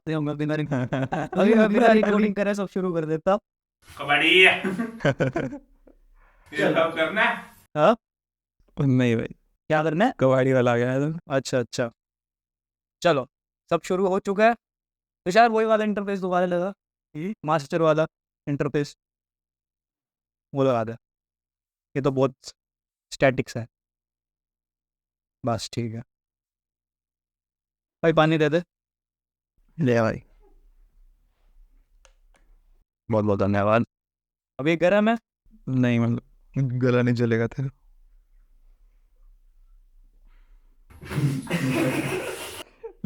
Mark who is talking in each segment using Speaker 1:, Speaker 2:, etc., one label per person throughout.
Speaker 1: आते होंगे बिना अभी मैं बिना रिकॉर्डिंग करे सब शुरू कर देता।
Speaker 2: कबड्डी ये सब करना है।
Speaker 1: हाँ,
Speaker 3: नहीं भाई,
Speaker 1: क्या करना है?
Speaker 3: कबाड़ी वाला आ गया है तो।
Speaker 1: अच्छा अच्छा, चलो सब शुरू हो चुका है। तो शायद वही वाला इंटरफेस दोबारा लगा, मास्टर वाला इंटरफेस वो लगा दे। ये तो बहुत स्टैटिक्स है। बस ठीक है भाई, पानी दे दे।
Speaker 3: ले भाई, बहुत बहुत धन्यवाद।
Speaker 1: अभी गर्म है।
Speaker 3: नहीं मतलब गला नहीं जलेगा तेरा।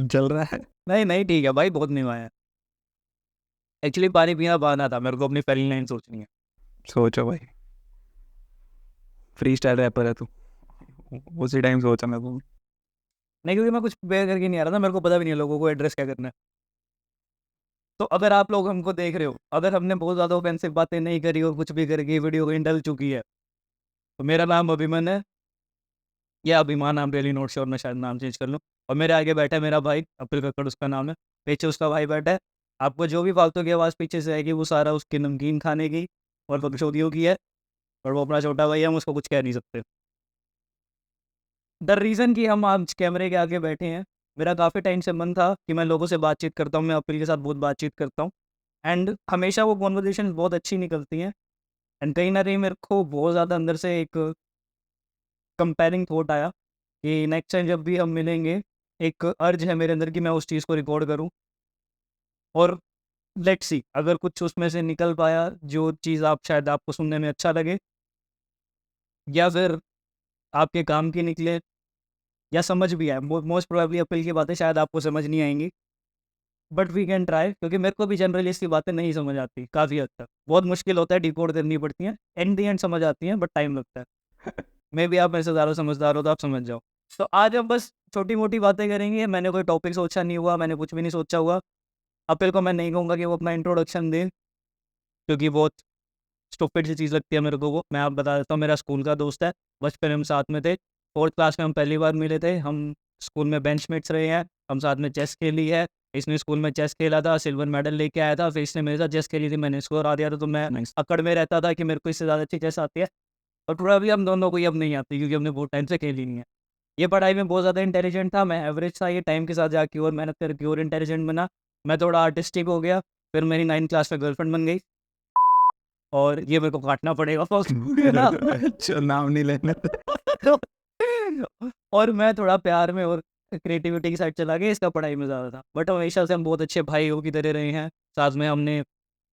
Speaker 3: जल रहा है।
Speaker 1: नहीं नहीं ठीक है भाई, बहुत नहीं आया। एक्चुअली पानी पीना बहाना था, मेरे को अपनी पहली लाइन सोचनी है।
Speaker 3: सोचो भाई, फ्री स्टाइल रैपर है तू, उसी टाइम सोचा मैं को।
Speaker 1: नहीं, क्योंकि मैं कुछ प्रिपेयर करके नहीं आ रहा था, मेरे को पता भी नहीं है लोगों को एड्रेस क्या करना है। तो अगर आप लोग हमको देख रहे हो, अगर हमने बहुत ज़्यादा ऑफेंसिव बातें नहीं करी और कुछ भी करके वीडियो कहीं डल चुकी है, तो मेरा नाम अभिमन है, या अभिमान, नाम रियली नोट श्योर, मैं शायद नाम चेंज कर लूँ। और मेरे आगे बैठा है मेरा भाई अपिल कक्कड़, उसका नाम है। पीछे उसका भाई बैठा है। आपको जो भी फालतू की आवाज़ पीछे से आएगी वो सारा उसके नमकीन खाने की और बकचोदियों की है। और वो अपना छोटा भाई है, हम उसको कुछ कह नहीं सकते। द रीज़न कि हम आज कैमरे के आगे बैठे हैं, मेरा काफ़ी टाइम से मन था कि मैं लोगों से बातचीत करता हूँ, मैं अपिल के साथ बहुत बातचीत करता हूँ। एंड हमेशा वो कॉन्वर्जेशन बहुत अच्छी निकलती हैं। एंड कहीं ना कहीं मेरे को बहुत ज़्यादा अंदर से एक कंपेयरिंग थॉट आया कि नेक्स्ट टाइम जब भी हम मिलेंगे, एक अर्ज है मेरे अंदर कि मैं उस चीज़ को रिकॉर्ड करूं। और लेट्स सी, अगर कुछ उसमें से निकल पाया जो चीज़ आप शायद आपको सुनने में अच्छा लगे, या फिर आपके काम की निकले, या समझ भी आए। मोस्ट प्रोबेबली अपील की बातें शायद आपको समझ नहीं आएंगी, बट वी कैन ट्राई, क्योंकि मेरे को भी जनरली इसकी बातें नहीं समझ आती। काफ़ी हद तक बहुत मुश्किल होता है, डिकोड करनी पड़ती हैं। एंड दी एंड समझ आती हैं, बट टाइम लगता है। मे भी आप मेरे से ज़्यादा समझदार हो तो आप समझ जाओ। तो आज हम बस छोटी मोटी बातें करेंगे। मैंने कोई टॉपिक सोचा नहीं हुआ, मैंने कुछ भी नहीं सोचा हुआ। अपिल को मैं नहीं कहूँगा कि वो अपना इंट्रोडक्शन दे, क्योंकि बहुत स्टूपिड सी चीज़ लगती है मेरे को वो। मैं आप बता देता हूँ, मेरा स्कूल का दोस्त है, बचपन में हम साथ में थे। 4th क्लास में हम पहली बार मिले थे। हम स्कूल में बेंचमेट्स रहे हैं, हम साथ में चेस खेली है। इसने स्कूल में चेस खेला था, सिल्वर मेडल लेके आया था। फिर इसने मेरे साथ चेस खेली थी, मैंने इसको हरा दिया था। तो मैं
Speaker 3: Nice.
Speaker 1: अकड़ में रहता था कि मेरे को इससे ज़्यादा अच्छी चेस आती है। और प्रोबेबली हम दोनों को ही अब नहीं आती, क्योंकि हमने बहुत टाइम से खेली नहीं है। ये पढ़ाई में बहुत ज़्यादा इंटेलिजेंट था, मैं एवरेज था। ये टाइम के साथ जाके और मेहनत करके और इंटेलिजेंट बना। मैं थोड़ा आर्टिस्टिक हो गया, फिर मेरी 9th क्लास में गर्लफ्रेंड बन गई। और ये मेरे को काटना पड़ेगा है ना।
Speaker 3: चल नाम नहीं लेना।
Speaker 1: और मैं थोड़ा प्यार में और क्रिएटिविटी की साइड चला गया, इसका पढ़ाई में ज़्यादा था। बट हमेशा से हम बहुत अच्छे भाइयों की तरह रहे हैं। साथ में हमने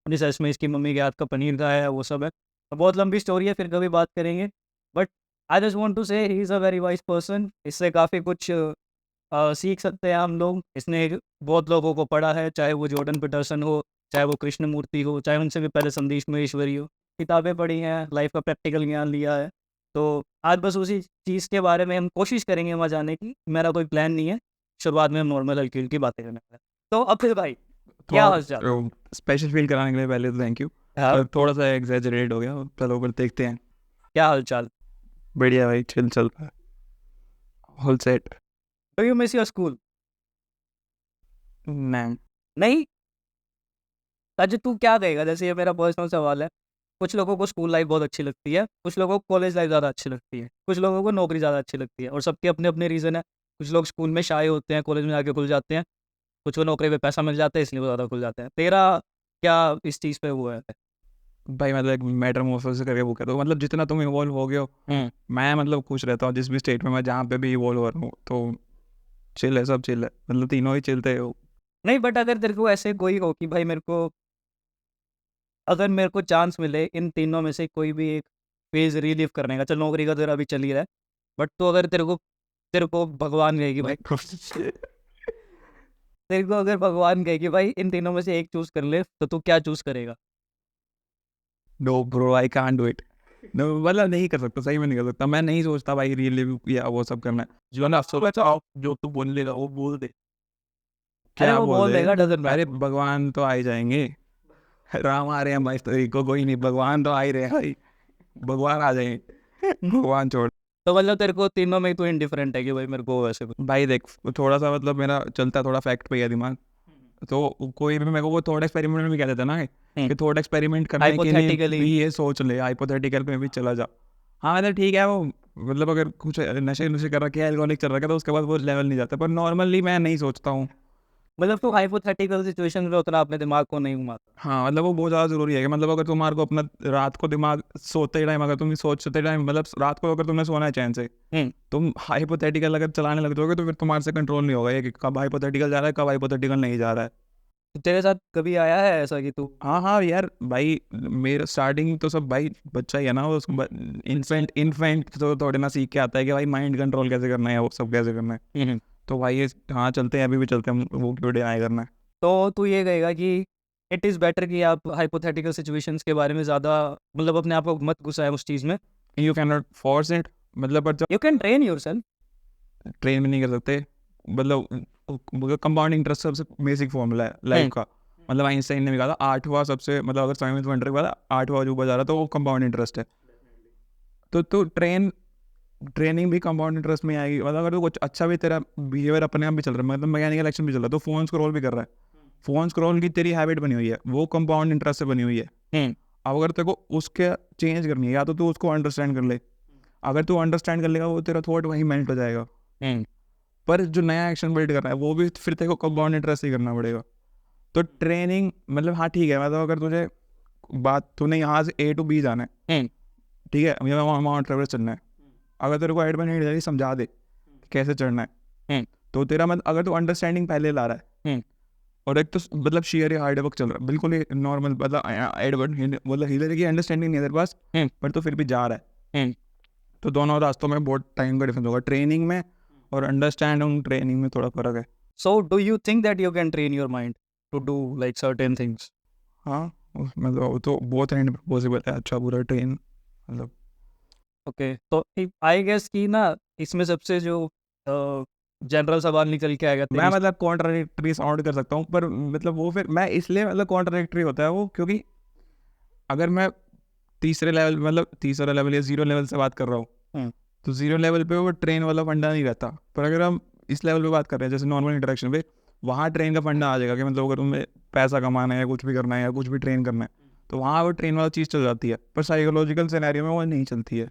Speaker 1: रिसर्च में इसकी मम्मी के हाथ का पनीर खाया है, वो सब है। तो बहुत लंबी स्टोरी है, फिर कभी बात करेंगे। But I just want to say he is a very wise person. इससे काफ़ी कुछ सीख सकते हैं हम लोग। इसने बहुत लोगों को पढ़ा है, चाहे वो जॉर्डन पीटरसन हो, चाहे वो कृष्णमूर्ति हो, चाहे उनसे भी पहले संदेश महेश्वरी हो। किताबें पढ़ी हैं, लाइफ का प्रैक्टिकल ज्ञान लिया है। तो आज बस उसी चीज़ के बारे में हम कोशिश करेंगे वहाँ जाने की। मेरा कोई प्लान नहीं है, शुरुआत में हम नॉर्मल हल्की हल्की बातें करने वाले हैं। तो अब फिर भाई, क्या हाल चाल?
Speaker 3: स्पेशल फील कराने के लिए पहले तो थैंक यू।
Speaker 1: हाँ,
Speaker 3: थोड़ा सा एग्जैजरेट हो गया, चलो ऊपर देखते हैं।
Speaker 1: क्या हाल चाल?
Speaker 3: बढ़िया भाई, चिल चल रहा है, whole set.
Speaker 1: Do you miss your school?
Speaker 3: Ma'am,
Speaker 1: नहीं? अच्छा, तू क्या कहेगा? जैसे ये मेरा पर्सनल सवाल है। कुछ लोगों को स्कूल लाइफ बहुत अच्छी लगती है, कुछ लोगों को कॉलेज लाइफ ज़्यादा अच्छी लगती है, कुछ लोगों को नौकरी ज़्यादा अच्छी लगती है, और सबके अपने अपने रीज़न है। कुछ लोग स्कूल में शाय होते हैं, कॉलेज में आके खुल जाते हैं। कुछ को नौकरी पे पैसा मिल जाता है, इसलिए वो ज़्यादा खुल जाते हैं। तेरा क्या इस चीज़ पे हुआ है?
Speaker 3: भाई मतलब एक मैटर मोफल से करके वो कहते हो, मतलब जितना तुम इवॉल्व हो गए हो, मैं मतलब खुश रहता हूँ जिस भी स्टेट में मैं जहाँ पे भी इवॉल्व हो रहा हूँ। तो चिल है, सब चिल है, मतलब तीनों ही चिलते हो।
Speaker 1: नहीं, बट अगर तेरे को ऐसे कोई हो कि भाई अगर मेरे को चांस मिले इन तीनों में से कोई भी एक फेज़ रिलीव करने का, चल नौकरी का तेरा अभी चल ही रहा है, बट तो अगर तेरे को भगवान कहे कि भाई तेरे को अगर भगवान कहे कि भाई इन तीनों में से एक चूज़ कर ले, तो तू क्या चूज़ करेगा?
Speaker 3: No bro, I can't do it. No, मतलब नहीं कर सकता, सही में नहीं कर सकता। मैं नहीं सोचता भाई रियल या वो सब करना है।
Speaker 2: जो ना सोचो, जो तू बोल लेगा वो बोल दे।
Speaker 1: अरे
Speaker 3: क्या
Speaker 1: वो
Speaker 3: बोल
Speaker 1: बोल
Speaker 3: दे?
Speaker 1: देगा, डजंट
Speaker 3: अरे
Speaker 1: मैटर।
Speaker 3: भगवान तो आ ही जाएंगे। राम आ रहे हैं भाई, स्टोरी को कोई नहीं, भगवान तो आ ही रहे हैं भाई, भगवान आ जाएंगे। भगवान छोड़।
Speaker 1: तो मतलब तेरे को तीनों में ही तू इंडिफरेंट है कि भाई मेरे को वैसे कुछ।
Speaker 3: भाई देख, थोड़ा सा मतलब मेरा चलता थोड़ा फैक्ट पे है दिमाग। तो कोई भी मेरे को वो थॉट एक्सपेरिमेंट भी कह देता ना कि थॉट एक्सपेरिमेंट करने के लिए
Speaker 1: Hypothetically.
Speaker 3: भी ये सोच ले, हाइपोथेटिकल में भी चला जा। हाँ मतलब ठीक है वो, मतलब अगर कुछ नशे नशे कर रखे है, एल्कोहलिक चल रखा है, तो उसके बाद वो लेवल नहीं जाता, पर नॉर्मली मैं नहीं सोचता हूँ।
Speaker 1: मतलब तो हाइपोथेटिकल सिचुएशन में उतना अपने दिमाग को नहीं घुमाता।
Speaker 3: हाँ मतलब वो बहुत ज़्यादा ज़रूरी है कि मतलब अगर तुम्हारे को अपना रात को दिमाग सोते टाइम, अगर तुम सोचते टाइम, मतलब रात को अगर तुमने सोना है चैन से, तुम हाइपोथेटिकल अगर चलाने लग जाओगे तो फिर तुम्हारे से कंट्रोल नहीं होगा ये कि कब हाइपोथेटिकल जा रहा है, कब हाइपोथेटिकल नहीं जा रहा है।
Speaker 1: तो तेरे साथ कभी आया है ऐसा कि तू
Speaker 3: हाँ हाँ यार भाई, मेरा स्टार्टिंग तो सब भाई बच्चा ही है ना, वो उसको इन्फेंट तो थोड़े ना सीख के आता है कि भाई माइंड कंट्रोल कैसे करना है, वो सब कैसे करना है। तो भाई ये हाँ चलते हैं, अभी भी चलते हैं, वो क्यों डिनाई करना है।
Speaker 1: तो तू ये कहेगा कि इट इज़ बेटर कि आप हाइपोथेटिकल सिचुएशंस के बारे में ज़्यादा मतलब अपने आप को मत घुसाए उस चीज़ में।
Speaker 3: You can not force it, मतलब पर जब
Speaker 1: you can train yourself.
Speaker 3: Train में नहीं कर सकते, मतलब कंपाउंड इंटरेस्ट सबसे बेसिक फॉर्मूला है लाइफ का। मतलब आइंस्टाइन ने भी कहा था आठवां सबसे, मतलब अगर साइमन वंडर के बाद आठवां अजूबा जा रहा तो वो कंपाउंड इंटरेस्ट है। तो ट्रेनिंग भी कंपाउंड इंटरेस्ट में आएगी। मतलब अगर तो कुछ अच्छा भी तेरा बिहेवियर अपने आप भी चल रहा है, मतलब मैकेनिकल एक्शन भी चल रहा है, तो फोन स्क्रॉल भी कर रहा है, फोन स्क्रॉल की तेरी हैबिट बनी हुई है, वो कंपाउंड इंटरेस्ट से बनी हुई है। अब अगर तेरे को उसके चेंज करनी है, या तो तू उसको अंडरस्टैंड कर ले, अगर तू अंडरस्टैंड कर लेगा वो तेरा थॉट वहीं मेल्ट हो जाएगा। पर जो नया एक्शन बिल्ड करना है वो भी फिर तेरे को कंपाउंड इंटरेस्ट ही करना पड़ेगा। तो ट्रेनिंग मतलब हाँ ठीक है, मतलब अगर तुझे बात तूने यहाँ से A to B जाना है, ठीक है, मुझे माउंट एवरेस्ट चलना है, अगर तेरे को एड में नहीं समझा दे कि कैसे चढ़ना है, तो तेरा मतलब अगर तू अंडरस्टैंडिंग पहले ला रहा है, और एक तो मतलब शेयर हार्ड वर्क चल रहा है, बिल्कुल ही नॉर्मल, मतलब एडवर्ड मतलब हीलर की अंडरस्टैंडिंग नहीं है तेरे पास, पर तो फिर भी जा रहा है। तो दोनों रास्तों में बहुत टाइम का डिफरेंस होगा, ट्रेनिंग में और अंडरस्टैंडिंग ट्रेनिंग में थोड़ा फर्क है।
Speaker 1: So do you think that you can train your mind to do like certain things?
Speaker 3: हाँ मतलब वो तो बहुत एंड पॉसिबल है, अच्छा बुरा ट्रेन मतलब।
Speaker 1: ओके, तो आई गेस कि ना इसमें सबसे जो जनरल सवाल निकल के आएगा
Speaker 3: मैं मतलब कॉन्ट्राडिक्टरी साउंड कर सकता हूँ, पर मतलब वो फिर मैं इसलिए मतलब कॉन्ट्राडिक्टरी होता है वो, क्योंकि अगर मैं तीसरा लेवल या जीरो लेवल से बात कर रहा हूँ, तो जीरो लेवल पे वो ट्रेन वाला फंडा नहीं रहता। पर अगर हम इस लेवल पे बात कर रहे हैं जैसे नॉर्मल इंटरेक्शन पे, वहाँ ट्रेन का फंडा आ जाएगा कि मतलब अगर तुम्हें पैसा कमाना है या कुछ भी करना है या कुछ भी ट्रेन करना है, तो वहाँ वो ट्रेन वाला चीज़ चल जाती है। पर साइकोलॉजिकल सिनेरियो में वो नहीं चलती है।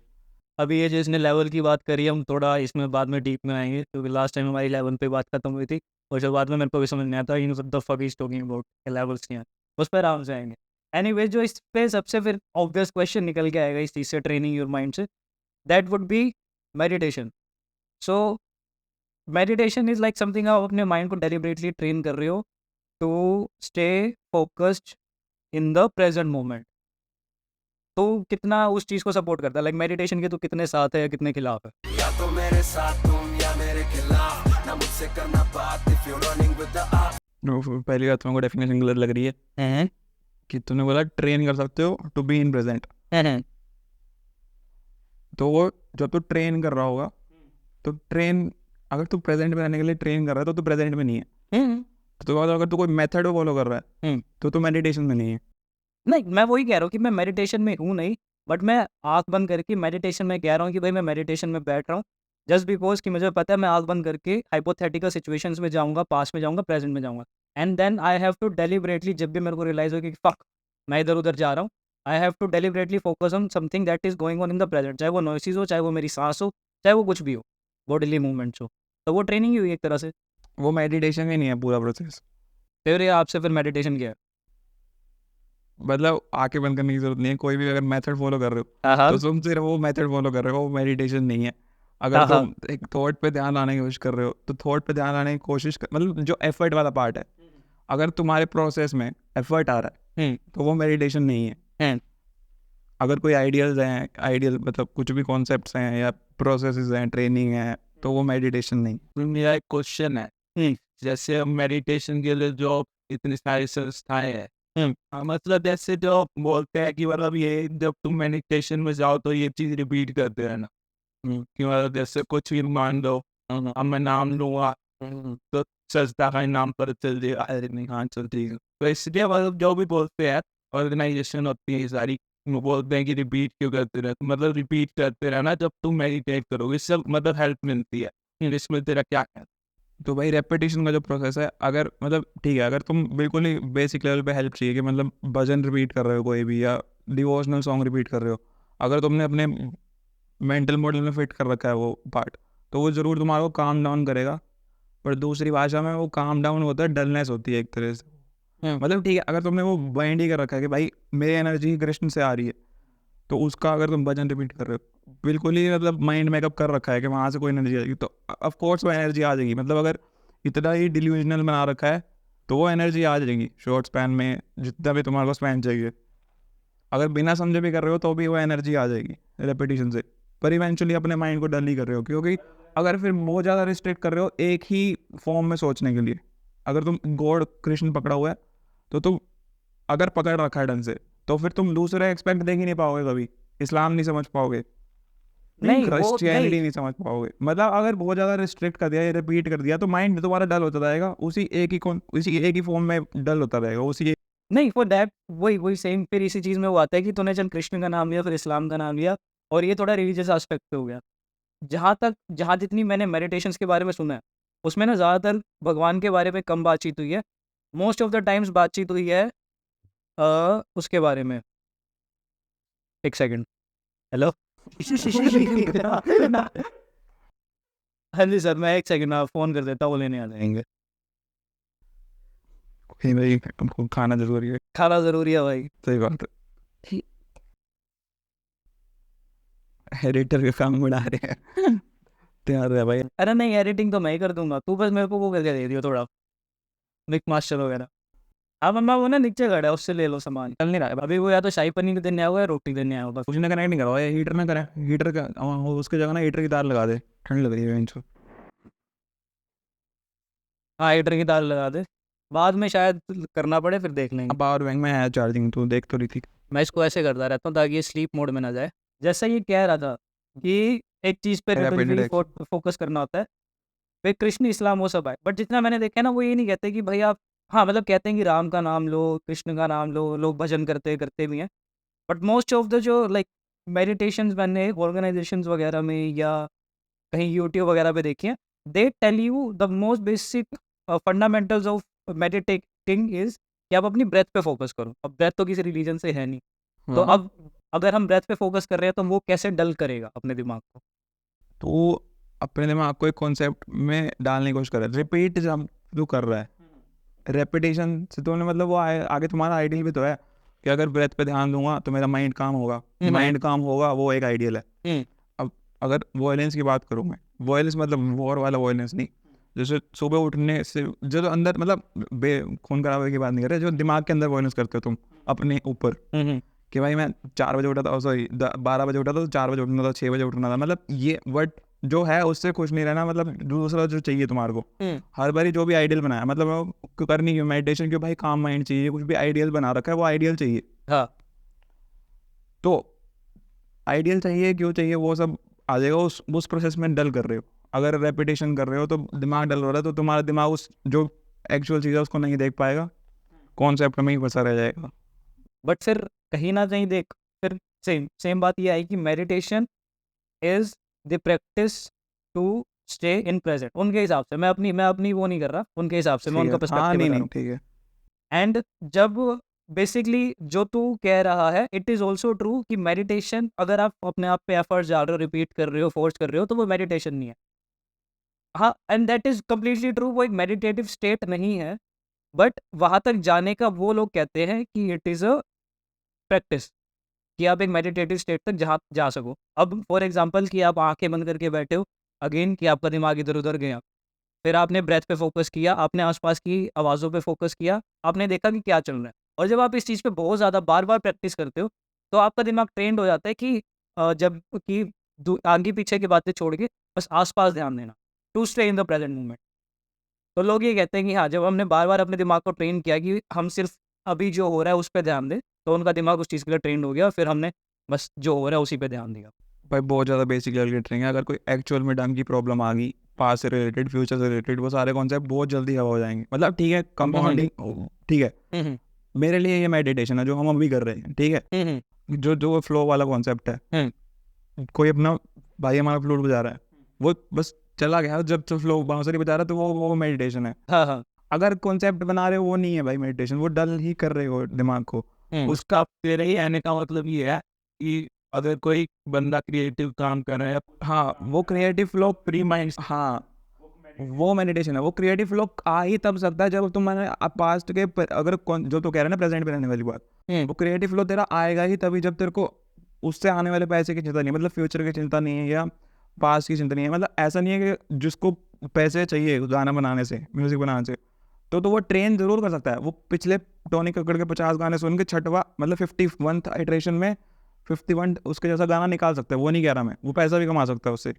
Speaker 1: अभी ये जिसने लेवल की बात करी, हम थोड़ा इसमें बाद में डीप में आएंगे, क्योंकि लास्ट टाइम हमारी लेवल पे बात खत्म हुई थी और जो बाद में मेरे को भी समझ नहीं आता in the fuck is talking about levels नहीं आते, उस पर आराम से आएंगे। एनीवेज जो इस पे सबसे फिर ऑब्वियस क्वेश्चन निकल के आएगा इस चीज़ से, ट्रेनिंग योर माइंड से, that would be meditation. So meditation is like something आप अपने माइंड को डेलिबरेटली ट्रेन कर रहे हो to stay focused in the present moment. तो कितना उस चीज़ को सपोर्ट करता है, लाइक मेडिटेशन के तो कितने साथ है या कितने खिलाफ है?
Speaker 4: या तो मेरे साथ तुम या मेरे खिलाफ, ना मुझसे करना बात if you're running with the odds।
Speaker 3: पहली बात तुमको डेफिनेशन गलत लग रही है कि तुमने बोला ट्रेन कर सकते हो टू बी इन प्रेजेंट। तो वो जब तू ट्रेन कर रहा होगा, तो ट्रेन अगर तू प्रेजेंट में रहने के लिए ट्रेन कर रहा है तो तू प्रेजेंट में नहीं है। तो अगर तू कोई मेथड फॉलो कर रहा है तो तू मेडिटेशन में नहीं है।
Speaker 1: नहीं, मैं वही कह रहा हूँ कि मैं मेडिटेशन में हूँ नहीं, बट मैं आँख बंद करके मेडिटेशन में कह रहा हूँ कि भाई मैं मेडिटेशन में बैठ रहा हूँ, जस्ट बिकॉज कि मुझे पता है मैं आँख बंद करके हाइपोथेटिकल सिचुएशंस में जाऊँगा, पास्ट में जाऊँगा, प्रेजेंट में जाऊँगा, and then I have to deliberately, जब भी मेरे को रियलाइज़ हो कि फक मैं इधर उधर जा रहा हूँ, I have to deliberately focus on something that is going on in the present, चाहे वो नॉइसेस हो, चाहे वो मेरी सांस हो, चाहे वो कुछ भी हो, बॉडीली मूवमेंट्स हो, तो वो ट्रेनिंग ही हुई एक तरह से।
Speaker 3: वो मेडिटेशन ही नहीं है पूरा प्रोसेस।
Speaker 1: फिर आपसे फिर मेडिटेशन क्या है?
Speaker 3: मतलब आंखें बंद करने की जरूरत नहीं है, कोई भी अगर मेथड फॉलो कर रहे हो तो तुम सिर्फ वो मेथड फॉलो कर रहे हो, वो मेडिटेशन नहीं है। अगर तुम एक थॉट पे ध्यान लाने की कोशिश कर रहे हो तो थॉट पे ध्यान लाने की कोशिश मतलब जो एफर्ट वाला पार्ट है, अगर तुम्हारे प्रोसेस में एफर्ट आ रहा है तो वो मेडिटेशन नहीं है। अगर कोई आइडियल मतलब कुछ भी कॉन्सेप्ट्स हैं या प्रोसेसेस हैं, ट्रेनिंग है, तो वो मेडिटेशन नहीं।
Speaker 2: मेरा एक क्वेश्चन है, जैसे मेडिटेशन के लिए जो इतनी सारी संस्थाएं हैं, मतलब जैसे जो बोलते हैं कि मतलब ये जब तुम मेडिटेशन में जाओ तो ये चीज रिपीट करते रहना, कि मतलब जैसे कुछ भी मान लो, अब मैं नाम लूंगा तो सजदा का ही नाम पर चल जाएगा, अरे नहीं हाँ चल ठीक है। तो इसलिए मतलब जो भी बोलते हैं ऑर्गेनाइजेशन होती है ये सारी, वो बोलते हैं कि रिपीट क्यों करते रहे, तो मतलब रिपीट करते रहना जब तुम मेडिटेट करोगे, इससे मतलब हेल्प मिलती है। इसमें तेरा क्या है?
Speaker 3: तो भाई रेपिटेशन का जो प्रोसेस है, अगर मतलब ठीक है, अगर तुम बिल्कुल ही बेसिक लेवल पे हेल्प चाहिए कि मतलब भजन रिपीट कर रहे हो कोई भी, या डिवोशनल सॉन्ग रिपीट कर रहे हो, अगर तुमने अपने मेंटल मॉडल में फिट कर रखा है वो पार्ट, तो वो ज़रूर तुम्हारा को काम डाउन करेगा। पर दूसरी भाषा में वो काम डाउन होता है, डलनेस होती है एक तरह से। मतलब ठीक है, अगर तुमने वो बाइंड ही कर रखा है कि भाई मेरी एनर्जी कृष्ण से आ रही है, तो उसका अगर तुम भजन रिपीट कर रहे हो, बिल्कुल ही मतलब माइंड मेकअप कर रखा है कि वहाँ से कोई एनर्जी आएगी, तो ऑफ कोर्स वो एनर्जी आ जाएगी। मतलब अगर इतना ही डिल्यूजनल बना रखा है तो वो एनर्जी आ जाएगी शॉर्ट स्पैन में, जितना भी तुम्हारे को स्पैन चाहिए। अगर बिना समझे भी कर रहे हो तो भी वो एनर्जी आ जाएगी रेपिटेशन से। पर इवेंचुअली अपने माइंड को डल नहीं कर रहे हो, क्योंकि अगर फिर बहुत ज़्यादा रिस्ट्रिक्ट कर रहे हो एक ही फॉर्म में सोचने के लिए, अगर तुम गॉड कृष्ण पकड़ा हुआ है, तो तुम अगर पकड़ रखा है ढंग से, तो फिर तुम दूसरे एक्सपेक्ट देख ही नहीं पाओगे कभी। इस्लाम नहीं समझ पाओगे,
Speaker 1: नहीं, वो
Speaker 3: क्रिश्चियनिटी
Speaker 1: नहीं।
Speaker 3: नहीं समझ पाओगे। मतलब अगर बहुत ज़्यादा रिस्ट्रिक्ट कर दिया या रिपीट कर दिया, तो माइंड तुम्हारा डल होता जाएगा, उसी एक ही फॉर्म में डल होता रहेगा, उसी
Speaker 1: नहीं, फॉर दैट वही सेम फिर इसी चीज़ में वो आता है कि तूने चल कृष्ण का नाम लिया, फिर इस्लाम का नाम लिया, और ये थोड़ा रिलीजियस एस्पेक्ट पे हो गया। जहाँ जितनी मैंने मेडिटेशंस के बारे में सुना है, उसमें ना ज़्यादातर भगवान के बारे में कम बातचीत हुई है। मोस्ट ऑफ द टाइम्स बातचीत हुई है उसके बारे में। एक सेकंड, हेलो। हाँ जी सर, मैं एक सेकंड में फ़ोन कर देता हूँ, वो लेने आ जाएंगे।
Speaker 3: भाई हमको खाना जरूरी है।
Speaker 1: खाना ज़रूरी है भाई।
Speaker 3: सही बात है। एडिटर का काम बढ़ा रहे हैं। तैयार है भाई।
Speaker 1: अरे नहीं, एडिटिंग तो मैं ही कर दूंगा, तू बस मेरे को वो करके दे दियो थोड़ा मिक मास्टर वगैरह। हाँ मम्मा, वो ना नीचे खड़ा है, उससे ले लो सामान। चल नहीं रहा है अभी, वो या तो शाही पनीर देने आया हुआ है, रोटी देने आया हुआ, बस।
Speaker 3: कुछ ना कनेक्ट नहीं करवाओ, हीटर ना करें, हीटर का उसके जगह ना हीटर की तार लगा दे, ठंड लग रही है इनको।
Speaker 1: हाँ, हीटर की तार लगा दे, बाद में शायद करना पड़े, फिर देख लेंगे।
Speaker 3: पावर बैंक में है चार्जिंग, तो देख तो रही थी।
Speaker 1: मैं इसको ऐसे करता रहता हूँ ताकि ये स्लीप मोड में ना जाए। जैसा ये कह रहा था कि एक चीज़ पे
Speaker 3: Rapid
Speaker 1: रिपीटली
Speaker 3: reaction।
Speaker 1: फोकस करना होता है, फिर कृष्ण इस्लाम वो सब आए, बट जितना मैंने देखा है ना, वो ये नहीं कहते कि भाई आप, हाँ मतलब कहते हैं कि राम का नाम लो, कृष्ण का नाम लो, लोग भजन करते करते भी हैं, बट मोस्ट ऑफ द जो लाइक मेडिटेशंस मैंने ऑर्गेनाइजेशंस वगैरह में या कहीं यूट्यूब वगैरह पे देखी हैं, they tell you the most basic fundamentals of meditating is कि आप अपनी ब्रेथ पे फोकस करो। अब ब्रेथ तो किसी रिलीजन से है नहीं, तो
Speaker 3: हाँ।
Speaker 1: अब अगर हम ब्रेथ पे फोकस कर रहे हैं तो वो कैसे डल करेगा अपने दिमाग को?
Speaker 3: तो अपने दिमाग को एक कॉन्सेप्ट में डालने की कोशिश कर रहा है, रिपीट जब जो कर रहा है, रेपिटेशन से तुमने मतलब वो आगे तुम्हारा आइडियल भी तो है कि अगर ब्रेथ पे ध्यान दूंगा तो मेरा माइंड काम होगा, माइंड काम होगा, वो एक आइडियल है। अब अगर वॉयलेंस की बात करूँ मैं, वॉयलेंस मतलब वॉर वाला वॉयलेंस नहीं, जैसे सुबह उठने से जो तो अंदर मतलब खून खराबे की बात नहीं कर रहे, जो दिमाग के अंदर वॉयलेंस करते हो तुम अपने ऊपर, कि भाई मैं 4 बजे उठा था, सॉरी 12 बजे उठा था, तो 4 बजे उठना था, 6 बजे उठना था, मतलब ये वर्ड जो है उससे खुश नहीं रहना, मतलब दूसरा जो चाहिए तुम्हारे को, हर बारी जो भी आइडियल बनाया, मतलब वो करनी क्यों मेडिटेशन, क्यों भाई काम माइंड चाहिए, कुछ भी आइडियल बना रखा है वो आइडियल चाहिए।
Speaker 1: हाँ,
Speaker 3: तो आइडियल चाहिए क्यों चाहिए, वो सब आ जाएगा उस प्रोसेस में डल कर रहे हो। अगर रेपिटेशन कर रहे हो तो दिमाग डल हो रहा है, तो तुम्हारा दिमाग उस जो एक्चुअल चीज़ है उसको नहीं देख पाएगा, कॉन्सेप्ट में ही फंसा रह जाएगा।
Speaker 1: बट फिर कहीं ना कहीं देख, फिर सेम बात ये आई कि meditation is the practice to stay in present. उनके हिसाब से, मैं अपनी वो नहीं कर रहा, उनके हिसाब से मैं उनका
Speaker 3: हाँ
Speaker 1: पर्सपेक्टिव
Speaker 3: नहीं
Speaker 1: बता रहा
Speaker 3: नहीं
Speaker 1: हूँ।
Speaker 3: ठीक है।
Speaker 1: एंड जब बेसिकली जो तू कह रहा है, इट इज़ ऑल्सो ट्रू कि मेडिटेशन, अगर आप अपने आप पे एफर्ट्स डाल रहे हो, रिपीट कर रहे हो, फोर्स कर रहे हो, तो वो मेडिटेशन नहीं है। हाँ, and that is completely true, वो एक मेडिटेटिव स्टेट नहीं है, बट वहाँ तक जाने का वो लोग कहते हैं कि इट इज़ अ प्रैक्टिस, कि आप एक मेडिटेटिव स्टेट तक जहाँ जा सको। अब फॉर एग्जांपल कि आप आंखें बंद करके बैठे हो, अगेन कि आपका दिमाग इधर-उधर गया, फिर आपने ब्रेथ पे फोकस किया, आपने आसपास की आवाज़ों पे फोकस किया, आपने देखा कि क्या चल रहा है, और जब आप इस चीज़ पे बहुत ज़्यादा बार-बार प्रैक्टिस करते हो, तो आपका दिमाग ट्रेंड हो जाता है कि जब कि आगे पीछे की बातें छोड़ के बस आस-पास ध्यान देना, to stay in the present moment. तो लोग ये कहते हैं कि हाँ, जब हमने बार-बार अपने दिमाग को ट्रेन किया कि हम सिर्फ अभी जो हो रहा है उस पे ध्यान दें, तो उनका दिमाग उस चीज़ के लिए ट्रेंड हो गया, और फिर हमने बस जो हो रहा है उसी पे ध्यान दिया।
Speaker 3: भाई बहुत ज़्यादा बेसिक लेवल की ट्रेनिंग है, अगर कोई एक्चुअल में ढंग की प्रॉब्लम आ गई, पास से रिलेटेड, फ्यूचर से रिलेटेड, वो सारे कॉन्सेप्ट बहुत जल्दी हवा हो जाएंगे। मतलब ठीक है, कंपाउंडिंग ठीक है, मेरे लिए ये मेडिटेशन है जो हम अभी कर रहे हैं, ठीक है, जो जो फ्लो वाला कॉन्सेप्ट है, कोई अपना भाई हमारा फ्लूट बजा रहा है, वो बस चला गया, जब तो फ्लो बांसुरी बजा रहा तो वो मेडिटेशन है।
Speaker 1: हाँ हाँ
Speaker 3: अगर कॉन्सेप्ट बना रहे हो वो नहीं है भाई मेडिटेशन, वो डल ही कर रहे हो दिमाग को।
Speaker 2: उसका तेरे ही आने का मतलब ये है कि अगर कोई बंदा क्रिएटिव काम कर रहा है,
Speaker 3: हाँ वो क्रिएटिव फ्लो,
Speaker 2: फ्री माइंड,
Speaker 3: हाँ वो मेडिटेशन है। वो क्रिएटिव फ्लो आ ही तब सकता है जब तुम्हारे पास्ट के अगर जो तो कह रहे हैं ना प्रेजेंट पे रहने वाली बात, वो क्रिएटिव फ्लो तेरा आएगा ही तभी जब तेरे को उससे आने वाले पैसे की चिंता नहीं है, मतलब फ्यूचर की चिंता नहीं है या पास्ट की चिंता नहीं है। मतलब ऐसा नहीं है कि जिसको पैसे चाहिए गाना बनाने से, म्यूजिक बनाने से, तो वो ट्रेन जरूर कर सकता है। वो पिछले टोनी कक्कड़ के 50 गाने सुन के छठवा मतलब 51th इटरेशन में 51 उसके जैसा गाना निकाल सकता है। वो नहीं कह रहा मैं, वो पैसा भी कमा सकता है उससे।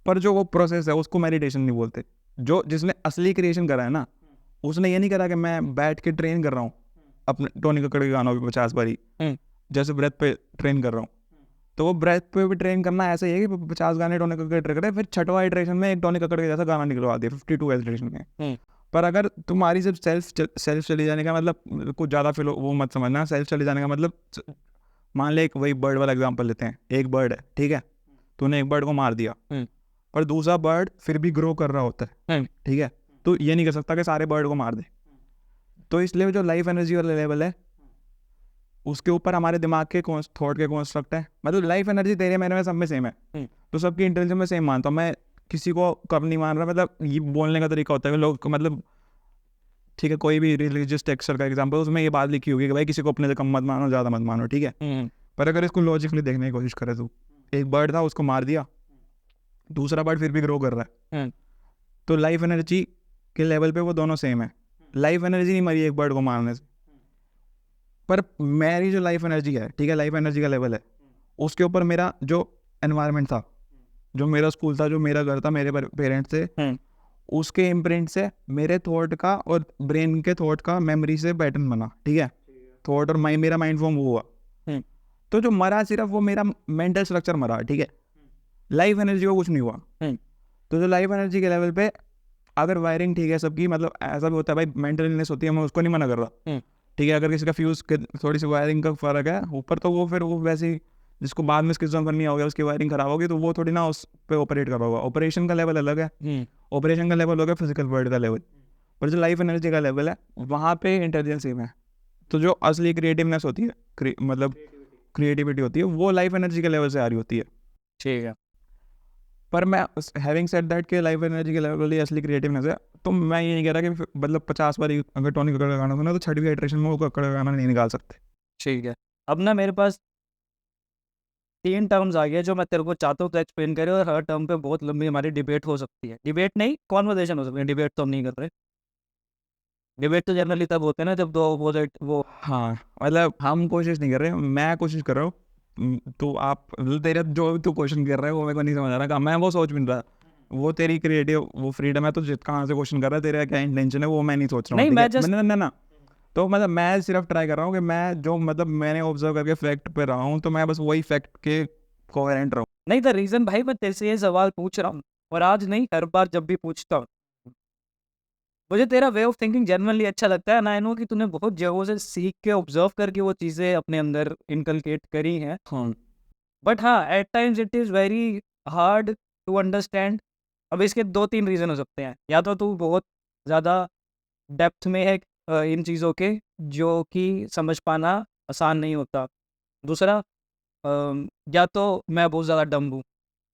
Speaker 3: पर जो वो प्रोसेस है उसको मेडिटेशन नहीं बोलते। जो जिसने असली क्रिएशन करा है ना, उसने ये नहीं करा कि मैं बैठ के ट्रेन कर रहा हूँ अपने टोनी कक्कड़ के गानों पे 50 बारी, जैसे ब्रेथ पे ट्रेन कर रहा हूँ। तो वो ब्रेथ पे भी ट्रेन करना ऐसा ही है कि 50 गाने टोनी कक्कड़ ट्रेन करे, फिर छठवा इटरेशन में एक टोनी कक्कड़ के जैसा गाना निकलवा दिया 52 इटरेशन में। पर अगर तुम्हारी सिर्फ सेल्फ चले जाने का मतलब, कुछ ज़्यादा फिर वो मत समझना। सेल्फ चले जाने का मतलब, मान ले एक वही बर्ड वाला एग्जांपल लेते हैं। एक बर्ड है, ठीक है, तूने एक बर्ड को मार दिया, पर दूसरा बर्ड फिर भी ग्रो कर रहा होता है, ठीक है, तो ये नहीं कर सकता कि सारे बर्ड को मार दे। तो इसलिए जो लाइफ एनर्जी वाला लेवल है उसके ऊपर हमारे दिमाग के थॉट के कॉन्स्ट्रक्ट है। मतलब लाइफ एनर्जी तेरे मेरे में सब में सेम है, तो सबकी इंटेलिजेंस में सेम मानता हूँ मैं, किसी को कम नहीं मान रहा। मतलब ये बोलने का तरीका होता है लोग को, मतलब ठीक है, कोई भी रिलीजियस टेक्सचर का एग्जाम्पल, उसमें ये बात लिखी होगी कि भाई किसी को अपने से कम मत मानो, ज़्यादा मत मानो, ठीक है। पर अगर इसको लॉजिकली देखने की कोशिश करे तो एक बर्ड था, उसको मार दिया, दूसरा बर्ड फिर भी ग्रो कर रहा है, तो लाइफ एनर्जी के लेवल पे वो दोनों सेम है। लाइफ एनर्जी नहीं मरी एक बर्ड को मारने से। पर मेरी जो लाइफ एनर्जी है, ठीक है, लाइफ एनर्जी का लेवल है, उसके ऊपर मेरा जो एनवायरनमेंट था, जो मेरा स्कूल था, जो मेरा घर था, मेरे पेरेंट्स से, उसके इम्प्रिंट से मेरे थॉट का और ब्रेन के थॉट का मेमोरी से पैटर्न बना, ठीक है, थॉट और मेरा माइंड फॉर्म हुआ। तो जो मरा सिर्फ वो मेरा मेंटल स्ट्रक्चर मरा, ठीक है, लाइफ एनर्जी को कुछ नहीं हुआ। तो जो लाइफ एनर्जी के लेवल पे अगर वायरिंग ठीक है सबकी, मतलब ऐसा भी होता है भाई, मेंटल इलनेस होती है, मैं उसको नहीं मना कर रहा, ठीक है, अगर किसी का फ्यूज थोड़ी सी वायरिंग का फर्क है ऊपर, तो वो फिर वो वैसे ही जिसको बाद में स्किज़ोफ्रेनिया हो गया, उसकी वायरिंग खराब होगी, तो वो थोड़ी ना उस पे ऑपरेट कर होगा। ऑपरेशन का लेवल अलग है, ऑपरेशन का लेवल हो गया फिजिकल वर्ल्ड का लेवल, पर जो लाइफ एनर्जी का लेवल है वहाँ पे इंटेलिजेंस सेम है। तो जो असली क्रिएटिवनेस होती है, मतलब क्रिएटिविटी होती है, वो लाइफ एनर्जी के लेवल से आ रही होती है।
Speaker 1: ठीक है।
Speaker 3: पर मैं हैविंग सेड दैट के लाइफ एनर्जी के लेवल ही असली क्रिएटिवनेस है, तो मैं ये नहीं कह रहा कि मतलब 50 बार अगर टोनी कक्कड़ का गाना सुना तो छठवीं इटरेशन में वो कक्कड़ का गाना नहीं निकाल सकते।
Speaker 1: ठीक है। अब ना मेरे पास 3 टर्म्स आ गए जो मैं तेरे को चाहता हूँ तो एक्सप्लेन करे, और हर टर्म पे बहुत लंबी हमारी डिबेट हो सकती है। डिबेट नहीं, कॉन्वर्सेशन हो सकती है, डिबेट तो हम नहीं कर रहे। डिबेट तो जनरली तब होते हैं ना जब दो अपोजिट वो,
Speaker 3: हाँ मतलब हम कोशिश नहीं कर रहे, मैं कोशिश कर रहा हूँ। तो आप तेरा जो तू क्वेश्चन कर रहा है वो मेरे को नहीं समझ आ रहा, मैं वो सोच भी नहीं रहा, वो तेरी क्रिएटिव वो फ्रीडम है, तो जित कहाँ से क्वेश्चन कर रहा है, तेरा क्या इंटेंशन है वो मैं नहीं सोच रहा हूँ।
Speaker 1: नहीं, मैं just-
Speaker 3: ना तो मतलब मैं सिर्फ ट्राई कर रहा हूँ कि मैं जो मतलब मैंने ऑब्जर्व करके फैक्ट पे रहा हूँ, तो मैं बस वही फैक्ट के कोहेरेंट रहूँ।
Speaker 1: नहीं द रीज़न भाई मैं तेरे से ये सवाल पूछ रहा हूँ, और आज नहीं हर बार जब भी पूछता हूँ, मुझे तेरा वे ऑफ थिंकिंग जनरली अच्छा लगता है। ना नो कि तूने बहुत जगहों से सीख के ऑब्जर्व करके वो चीज़ें अपने अंदर इनकलकेट करी हैं, बट हाँ at times it is very hard to understand. अब इसके 2-3 रीज़न हो सकते हैं। या तो तू बहुत ज़्यादा डेप्थ में है इन चीज़ों के, जो कि समझ पाना आसान नहीं होता। दूसरा या तो मैं बहुत ज़्यादा डम्ब हूँ,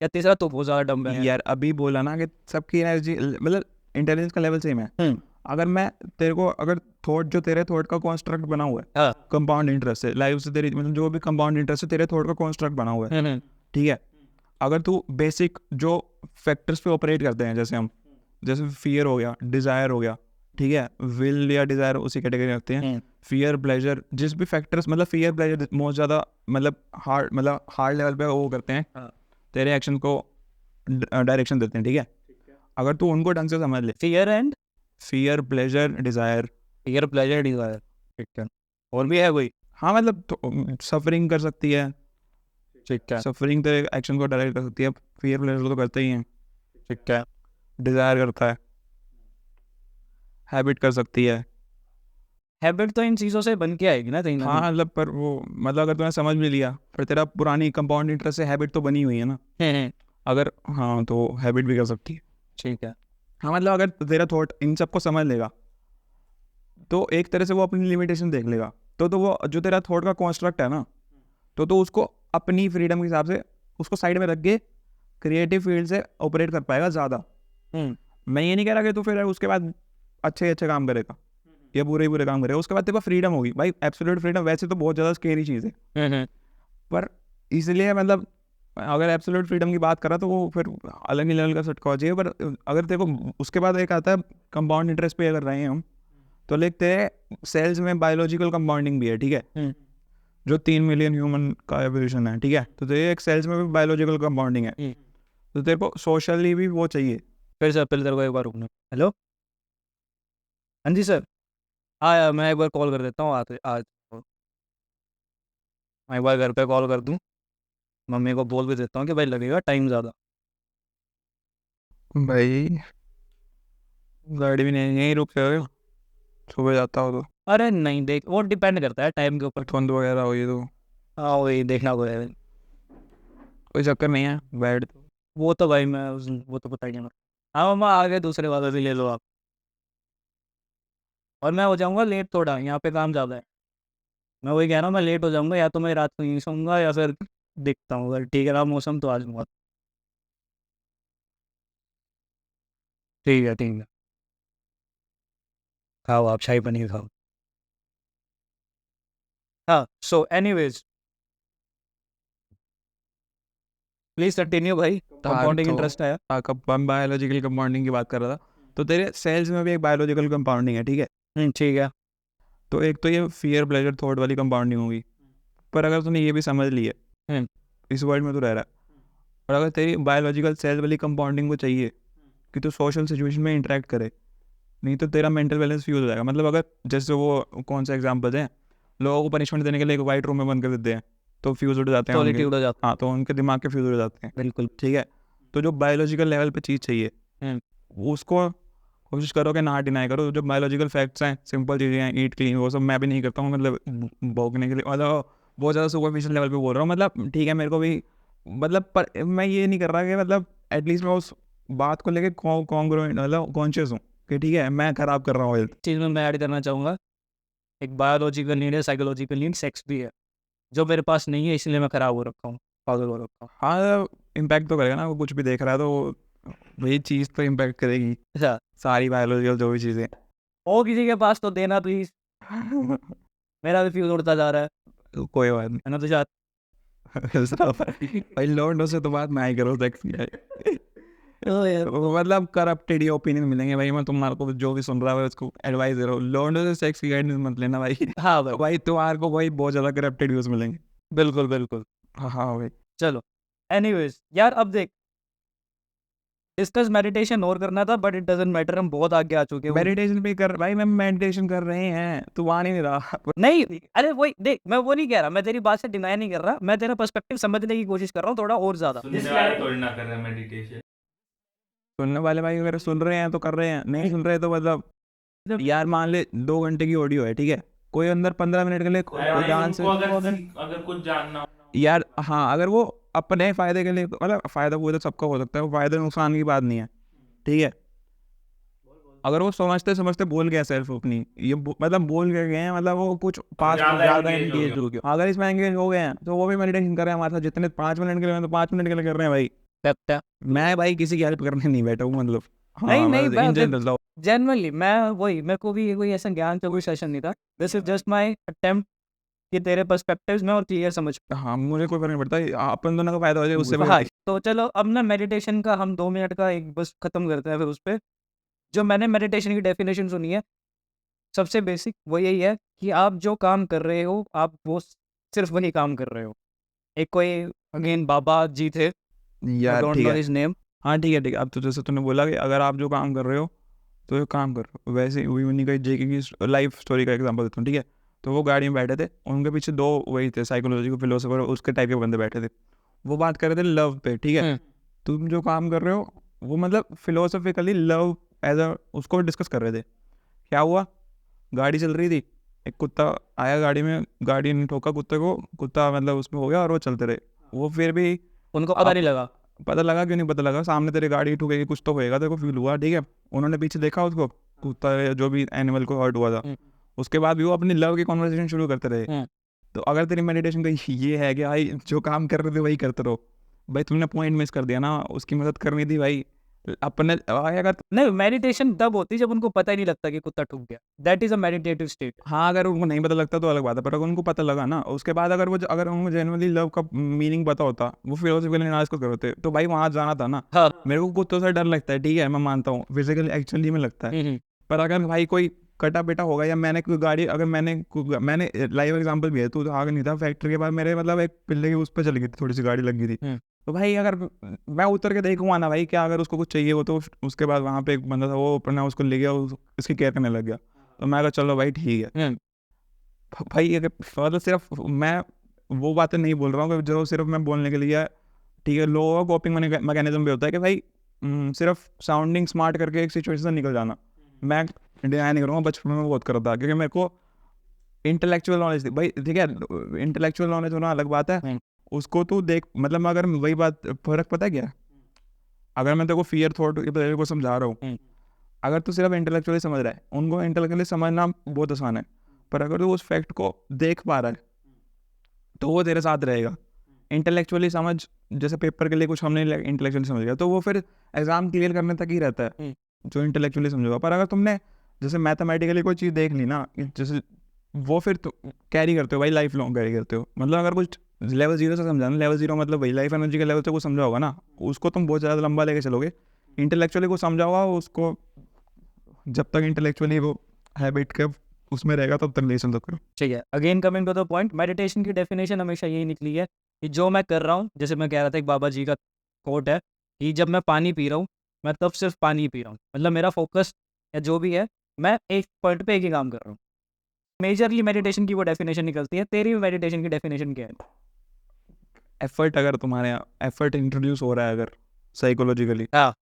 Speaker 1: या तीसरा तो बहुत ज़्यादा डम्ब है।
Speaker 3: यार अभी बोला ना कि सबकी एनर्जी मतलब इंटेलिजेंस का लेवल सेम है। अगर मैं तेरे को अगर थॉट जो तेरे थॉट का कॉन्स्ट्रक्ट बना हुआ है,
Speaker 1: हाँ।
Speaker 3: कंपाउंड इंटरेस्ट से लाइफ से तेरी मतलब जो भी कंपाउंड इंटरेस्ट है तेरे थॉट का कॉन्स्ट्रक्ट बना हुआ है, ठीक है। अगर तू बेसिक जो फैक्टर्स पे ऑपरेट करते हैं, जैसे हम जैसे फियर हो गया, डिज़ायर हो गया, ठीक है, विल या डिज़ायर उसी कैटेगरी रखते हैं। फियर प्लेजर जिस भी फैक्टर्स मतलब फियर प्लेजर मोस्ट ज़्यादा मतलब हार्ड लेवल पे वो करते हैं, तेरे एक्शन को डायरेक्शन देते हैं, ठीक है। अगर तू उनको ढंग से समझ ले,
Speaker 1: fear and
Speaker 3: fear pleasure desire,
Speaker 1: fear pleasure desire, ठीक है। और भी है कोई?
Speaker 3: हाँ मतलब सफरिंग कर सकती है,
Speaker 1: ठीक है,
Speaker 3: सफरिंग तेरे एक्शन को डायरेक्ट कर सकती है। फियर प्लेजर तो करते ही हैं,
Speaker 1: ठीक है।
Speaker 3: डिज़ायर करता है, हैबिट कर सकती है।
Speaker 1: हैबिट तो इन चीज़ों से बन के आएगी ना कहीं ना
Speaker 3: हाँ मतलब पर वो मतलब अगर तूने समझ भी लिया, फिर तेरा पुरानी कंपाउंड इंटरेस्ट से हैबिट तो बनी हुई है ना।
Speaker 1: कहीं।
Speaker 3: अगर हाँ तो हैबिट भी कर सकती है।
Speaker 1: ठीक है।
Speaker 3: हाँ मतलब अगर तेरा थॉट इन सबको समझ लेगा तो एक तरह से वो अपनी लिमिटेशन देख लेगा। तो वो जो तेरा थॉट का कॉन्स्ट्रक्ट है ना, तो उसको अपनी फ्रीडम के हिसाब से उसको साइड में रख के क्रिएटिव फील्ड से ऑपरेट कर पाएगा ज़्यादा। मैं ये नहीं कह रहा कि तू फिर उसके बाद अच्छे अच्छे काम करेगा या बुरे ही बुरे काम करेगा, उसके बाद तेरे पास फ्रीडम होगी भाई, एब्सोल्यूट फ्रीडम। वैसे तो बहुत ज़्यादा स्केरी चीज़ है, पर इसलिए मतलब अगर एब्सोल्यूट फ्रीडम की बात करा तो वो फिर अलग ही लेवल का सटका हो चाहिए। पर अगर तेरे को उसके बाद एक आता है कंपाउंड इंटरेस्ट पे अगर रहे हैं हम, तो लिखते हैं सेल्स में बायोलॉजिकल कंपाउंडिंग भी है, ठीक है, जो 3 मिलियन ह्यूमन का एवोल्यूशन है, ठीक है, तो तेरे एक सेल्स में भी बायोलॉजिकल कंपाउंडिंग है, तो तेरे को सोशली भी वो चाहिए।
Speaker 1: फिर सर तेरे को एक बार रुकना। हेलो, हाँ जी सर। हाँ यार मैं एक बार कॉल कर देता हूँ आज आज मैं एक बार घर पे कॉल कर दूँ, मम्मी को बोल भी देता हूँ कि भाई लगेगा टाइम ज़्यादा।
Speaker 3: भाई गाड़ी भी नहीं, यहीं रुक जाओ, सुबह जाता हो तो
Speaker 1: अरे नहीं देख, वो डिपेंड करता है टाइम के ऊपर।
Speaker 3: ठंड वगैरह हो ये तो
Speaker 1: हाँ वही देखना को है।
Speaker 3: कोई चक्कर नहीं है, बैठ
Speaker 1: वो तो भाई मैं वो तो पता ही नहीं। हाँ मम्मा आ गए, दूसरे वाले से ले लो आप। और मैं हो जाऊँगा लेट थोड़ा, यहाँ पे काम ज़्यादा है। मैं वही कह रहा हूँ, मैं लेट हो जाऊँगा, या तो मैं रात को यहीं सोऊंगा या फिर देखता हूँ अगर ठीक है रहा मौसम तो आ जाऊँगा। ठीक है ठीक है। खाओ आप शाही पनीर खाओ। हाँ सो एनीवेज प्लीज कंटिन्यू भाई, कंपाउंडिंग
Speaker 3: तो
Speaker 1: इंटरेस्ट आया।
Speaker 3: बायोलॉजिकल कंपाउंडिंग की बात कर रहा था, तो तेरे सेल्स में भी एक बायोलॉजिकल कंपाउंडिंग है, ठीक है।
Speaker 1: ठीक है।
Speaker 3: तो एक तो ये फियर प्लेजर थॉट वाली कंपाउंडिंग होगी, पर अगर तूने ये भी समझ ली है इस वर्ल्ड में तो रह रहा है, और अगर तेरी बायोलॉजिकल सेल वाली कंपाउंडिंग को चाहिए कि तू सोशल सिचुएशन में इंटरेक्ट करे, नहीं तो तेरा मेंटल बैलेंस फ्यूज हो जाएगा। मतलब अगर जैसे वो कौन सा एग्जाम्पल है, लोगों को पनिशमेंट देने के लिए एक वाइट रूम में बंद कर देते हैं तो फ्यूज उड़ जाते हैं उनके,
Speaker 1: सॉलिट्यूड हो जाता
Speaker 3: हाँ तो उनके दिमाग के फ्यूज उड़ जाते हैं,
Speaker 1: है बिल्कुल।
Speaker 3: ठीक है। तो जो बायोलॉजिकल लेवल पे चीज़ चाहिए उसको कोशिश करो कि ना डिनाई करो। जो बायोलॉजिकल फैक्ट्स हैं, सिंपल चीज़ें हैं, ईट क्लीन, वो सब मैं भी नहीं करता हूँ, मतलब भोगने के लिए, मतलब बहुत ज़्यादा सुपरफिशियल लेवल पे बोल रहा हूँ। मतलब ठीक है मेरे को भी, मतलब पर मैं ये नहीं कर रहा कि मतलब एटलीस्ट मैं उस बात को लेके कॉन्ग्रुएंट मतलब कॉन्शियस हूँ कि ठीक है मैं ख़राब कर रहा हूँ हेल्थ।
Speaker 1: चीज़ में मैं ऐड करना चाहूँगा, एक बायोलॉजिकल नीड है, साइकोलॉजिकल नीड, सेक्स भी है जो मेरे पास नहीं है, इसलिए मैं ख़राब हो रखा हूँ, पागल हो रखा हूँ।
Speaker 3: हाँ इम्पैक्ट तो करेगा ना, वो कुछ भी देख रहा है तो वही चीज़ तो इम्पैक्ट करेगी,
Speaker 1: अच्छा
Speaker 3: सारी बायोलॉजिकल जो भी चीज़ें।
Speaker 1: और किसी के पास तो देना प्लीज, मेरा भी फ्यूज उड़ता जा रहा है।
Speaker 3: कोई बात नहीं
Speaker 1: है ना तुषार?
Speaker 3: भाई लॉन्डो से तो बात मैं ही करो सेक्स की मतलब करप्टेड ओपिनियन मिलेंगे भाई। मैं तुम्हारे को जो भी सुन रहा है उसको एडवाइस दे रहा हूँ, लॉन्डो से सेक्स की गाइडेंस मत लेना भाई।
Speaker 1: हाँ भाई
Speaker 3: भाई तुम्हारे को भाई बहुत ज़्यादा करप्टेड व्यूज मिलेंगे।
Speaker 1: बिल्कुल बिल्कुल।
Speaker 3: हाँ हाँ भाई
Speaker 1: चलो एनीवेज यार, अब देख डिस्कस मेडिटेशन और करना था बट इट डजंट मैटर, हम बहुत आगे आ चुके हैं।
Speaker 3: मेडिटेशन भी कर भाई, मैं मेडिटेशन कर रहे हैं, तू वहाँ नहीं रहा।
Speaker 1: नहीं अरे वही देख, मैं वो नहीं कह रहा, मैं तेरी बात से डिनाई नहीं कर रहा, मैं तेरा पर्सपेक्टिव समझने की कोशिश कर रहा हूँ थोड़ा और ज्यादा।
Speaker 3: सुनने वाले भाई अगर सुन रहे हैं तो कर रहे हैं, नहीं सुन रहे तो मतलब यार मान ले 2 घंटे की ऑडियो है, ठीक है, कोई अंदर 15 मिनट के लिए कोई ध्यान से
Speaker 2: अगर कुछ जानना
Speaker 3: यार, हाँ अगर वो अपने फायदे के लिए, मतलब फायदा वो तो सबका हो सकता है, वो फायदे नुकसान की बात नहीं है, ठीक है। अगर वो समझते समझते बोल गया सेल्फ अपनी, ये मतलब बोल के गए हैं, मतलब वो कुछ पास ज़्यादा एंगेज हो गया, अगर इसमें एंगेज हो गए हैं तो वो भी मेडिटेशन कर रहे हैं हमारे साथ। जितने 5 मिनट के लिए, तो 5 मिनट के लिए कर रहे हैं भाई। मैं भाई किसी की हेल्प करने नहीं बैठा हूँ, मतलब
Speaker 1: नहीं नहीं
Speaker 3: इन जनरल
Speaker 1: जेन्युइनली मैं वही, मेरे को भी कोई ऐसा ज्ञान का कोई सेशन नहीं था, this is just my attempt कि तेरे पर्सपेक्टिव्स में और क्लियर समझ।
Speaker 3: हाँ मुझे कोई फर्क नहीं पड़ता, अपन दोनों का फायदा हो जाए उससे
Speaker 1: हाँ तो चलो अब ना मेडिटेशन का हम 2 मिनट का एक बस खत्म करते हैं, फिर उस पर जो मैंने मेडिटेशन की डेफिनेशन सुनी है, सबसे बेसिक वो यही है कि आप जो काम कर रहे हो आप वो सिर्फ वही काम कर रहे हो। एक कोई अगेन बाबा जी थे,
Speaker 3: यार
Speaker 1: डोंट
Speaker 3: ठीक
Speaker 1: नो
Speaker 3: है,
Speaker 1: हिज नेम।
Speaker 3: हाँ ठीक है ठीक है। अब तो जैसे तूने बोला कि अगर आप जो काम कर रहे हो तो ये काम कर रहे हो, वैसे वही उन्हीं का जेके की लाइफ स्टोरी का एग्जांपल देता हूँ, ठीक है। तो वो गाड़ी में बैठे थे, उनके पीछे 2 वही थे साइकोलॉजी के फिलोसोफर, उसके टाइप के बंदे बैठे थे, वो बात कर रहे थे लव पे, ठीक है। तुम जो काम कर रहे हो वो मतलब फिलोसफिकली लव एज अ उसको डिस्कस कर रहे थे। क्या हुआ, गाड़ी चल रही थी, एक कुत्ता आया गाड़ी में, गाड़ी ने ठोका कुत्ते को, कुत्ता मतलब उसमें हो गया और वो चलते रहे। वो फिर भी
Speaker 1: उनको पता नहीं लगा,
Speaker 3: पता लगा क्यों नहीं पता लगा, सामने तेरे गाड़ी ठुकेगी, कुछ तो होएगा, तेरे को फील हुआ, ठीक है, उन्होंने पीछे देखा उसको, कुत्ता या जो भी एनिमल को हर्ट हुआ था, उसके बाद भी वो अपनी लव की कॉन्वर्सेशन शुरू करते रहे। तो अगर तेरी मेडिटेशन का ये है कि भाई जो काम कर रहे थे वही करते रहो, भाई तुमने पॉइंट मिस कर दिया ना, उसकी मदद करनी थी भाई अपने। अगर
Speaker 1: नहीं, मेडिटेशन तब होती है जब उनको पता ही नहीं लगता कि कुत्ता ठुक गया, that is a meditative state.
Speaker 3: हाँ, अगर उनको नहीं पता लगता तो अलग बात है, पर अगर उनको पता लगा ना, उसके बाद अगर उनको जेनुअनली लव का मीनिंग पता होता, वो फिलोसफिकल एनालिसिस को करते, तो भाई वहाँ जाना था ना।
Speaker 1: हाँ।
Speaker 3: मेरे को कुत्तों से डर लगता है, ठीक है, मैं मानता हूँ, फिजिकली एक्चुअली में लगता है, पर अगर भाई कोई कटा बेटा होगा, या मैंने कोई गाड़ी, अगर मैंने लाइव एग्जांपल भी है, तो आगे नहीं था, फैक्ट्री के बाद मेरे मतलब एक पिल्ले की उस पर चली गई थी, थोड़ी सी गाड़ी लग गई थी, तो भाई अगर मैं उतर के देखूंगा ना भाई, क्या अगर उसको कुछ चाहिए हो, तो उसके बाद वहाँ पे एक बंदा था, वो अपना उसको ले गया, उसकी केयर करने लग गया, तो मैं कहा चलो भाई ठीक है। भाई अगर मतलब सिर्फ मैं वो बातें नहीं बोल रहा हूँ कि जो सिर्फ मैं बोलने के लिए, ठीक है, लोगों का कॉपिंग मैकेनिज्म भी होता है कि भाई सिर्फ साउंडिंग स्मार्ट करके एक सिचुएशन से निकल जाना, मैं डिनाई नहीं करूँगा, बचपन में बहुत करता, क्योंकि मेरे को इंटेलेक्चुअल नॉलेज थी भाई, ठीक है, इंटेलेक्चुअल नॉलेज होना अलग बात है, उसको तू देख, मतलब अगर वही बात, फर्क पता है क्या, अगर मैं तेरे को फियर थॉट को समझा रहा हूँ, अगर तू सिर्फ इंटेलेक्चुअली समझ रहा है, उनको इंटेलेक्चुअली समझना बहुत आसान है, पर अगर तू उस फैक्ट को देख पा रहा है तो वो तेरे साथ रहेगा। इंटेलेक्चुअली समझ, जैसे पेपर के लिए कुछ हमने इंटेलेक्चुअली समझ गया, तो वो फिर एग्जाम क्लियर करने तक ही रहता है जो इंटेलेक्चुअली समझोगा। पर अगर तुमने जैसे मैथमेटिकली कोई चीज़ देख ली ना, जैसे वो फिर तो कैरी करते हो भाई, लाइफ लॉन्ग कैरी करते हो, मतलब अगर कुछ लेवल 0 से समझाना, लेवल 0 मतलब वही लाइफ एनर्जी के लेवल से कुछ समझा होगा ना, उसको तुम बहुत ज़्यादा लंबा लेके चलोगे। इंटेलेक्चुअली को समझा होगा उसको, जब तक इंटेलेक्चुअली वो हैबिट के उसमें रहेगा तब तक ले चल सकते हो।
Speaker 1: ठीक है, again coming to the point, meditation की डेफिनेशन हमेशा यही निकली है कि जो मैं कर रहा हूँ, जैसे मैं कह रहा था, एक बाबा जी का कोट है कि जब मैं पानी पी रहा हूँ, मैं तब सिर्फ पानी पी रहा हूँ, मतलब मेरा फोकस या जो भी है, मैं एक पॉइंट पे एक ही काम कर रहा हूँ। मेजरली मेडिटेशन की वो डेफिनेशन निकलती है। तेरी मेडिटेशन की डेफिनेशन क्या है?
Speaker 3: एफर्ट, अगर तुम्हारे यहाँ एफर्ट इंट्रोड्यूस हो रहा है अगर साइकोलॉजिकली,
Speaker 1: हाँ,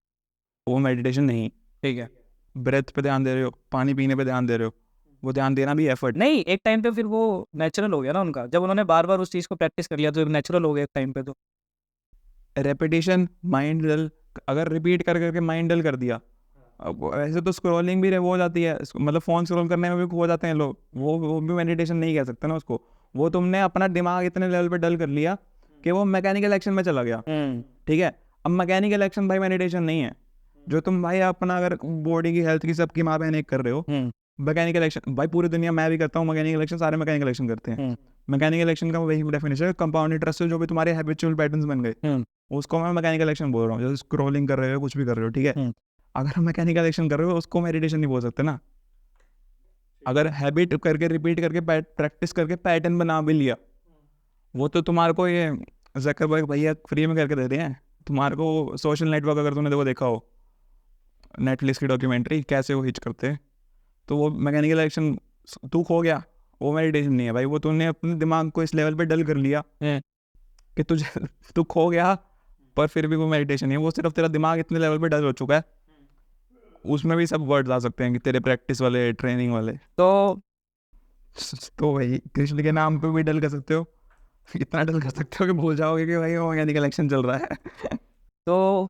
Speaker 3: वो मेडिटेशन नहीं।
Speaker 1: ठीक है,
Speaker 3: ब्रेथ पे ध्यान दे रहे हो, पानी पीने पे ध्यान दे रहे हो, वो ध्यान देना भी एफर्ट
Speaker 1: नहीं, एक टाइम पे फिर वो नेचुरल हो गया ना उनका, जब उन्होंने बार बार उस चीज़ को प्रैक्टिस कर लिया तो नेचुरल हो गया एक टाइम पे। तो
Speaker 3: रेपिटेशन, माइंड डल, अगर रिपीट कर करके माइंड डल कर दिया, अब ऐसे तो स्क्रॉलिंग भी वो हो जाती है, मतलब फ़ोन स्क्रॉल करने में भी खो जाते हैं लोग, वो भी मेडिटेशन नहीं कह सकते ना उसको। वो तुमने अपना दिमाग इतने लेवल पे डल कर लिया कि वो मैकेनिकल एक्शन में चला गया, ठीक है। अब मैकेनिकल एक्शन भाई मेडिटेशन नहीं है। जो तुम भाई अपना अगर बॉडी की हेल्थ की सबकी माँ बहन एक कर रहे हो, मैकेनिकल एक्शन भाई पूरी दुनिया मैं भी करता हूँ, मैकेनिकल एक्शन सारे मैकेनिकल एक्शन करते हैं। मैकेनिकल एक्शन का वही डेफिनेशन है, कंपाउंड इंटरेस्ट से जो भी तुम्हारे हैबिचुअल पैटर्न्स बन गए, उसको मैं मैकेनिकल एक्शन बोल रहा हूँ। जैसे स्क्रॉलिंग कर रहे हो, कुछ भी कर रहे हो, ठीक है, अगर हम मैकेनिकल एक्शन कर रहे हो उसको मेडिटेशन नहीं बोल सकते ना। अगर हैबिट करके रिपीट करके प्रैक्टिस करके पैटर्न बना भी लिया, वो तो तुम्हारे को ये ज़करबर्ग भैया फ्री में करके दे रहे हैं तुम्हारे को। सोशल नेटवर्क अगर तुमने देखा हो, नेटफ्लिक्स की डॉक्यूमेंट्री कैसे वो हिच करते हैं, तो वो मैकेनिकल एक्शन तू खो गया, वो मेडिटेशन नहीं है भाई। वो तूने अपने दिमाग को इस लेवल पे डल कर लिया कि तू खो गया, पर फिर भी वो मेडिटेशन नहीं है, वो सिर्फ तेरा दिमाग इतने लेवल पे डल हो चुका है। उसमें भी सब वर्ड्स आ सकते हैं कि तेरे प्रैक्टिस वाले, ट्रेनिंग वाले। तो भाई कृष्ण के नाम पे भी डल कर सकते हो, इतना डल कर सकते हो कि भूल जाओगे कि भाई वो मैकेनिकल एक्शन चल रहा है।
Speaker 1: तो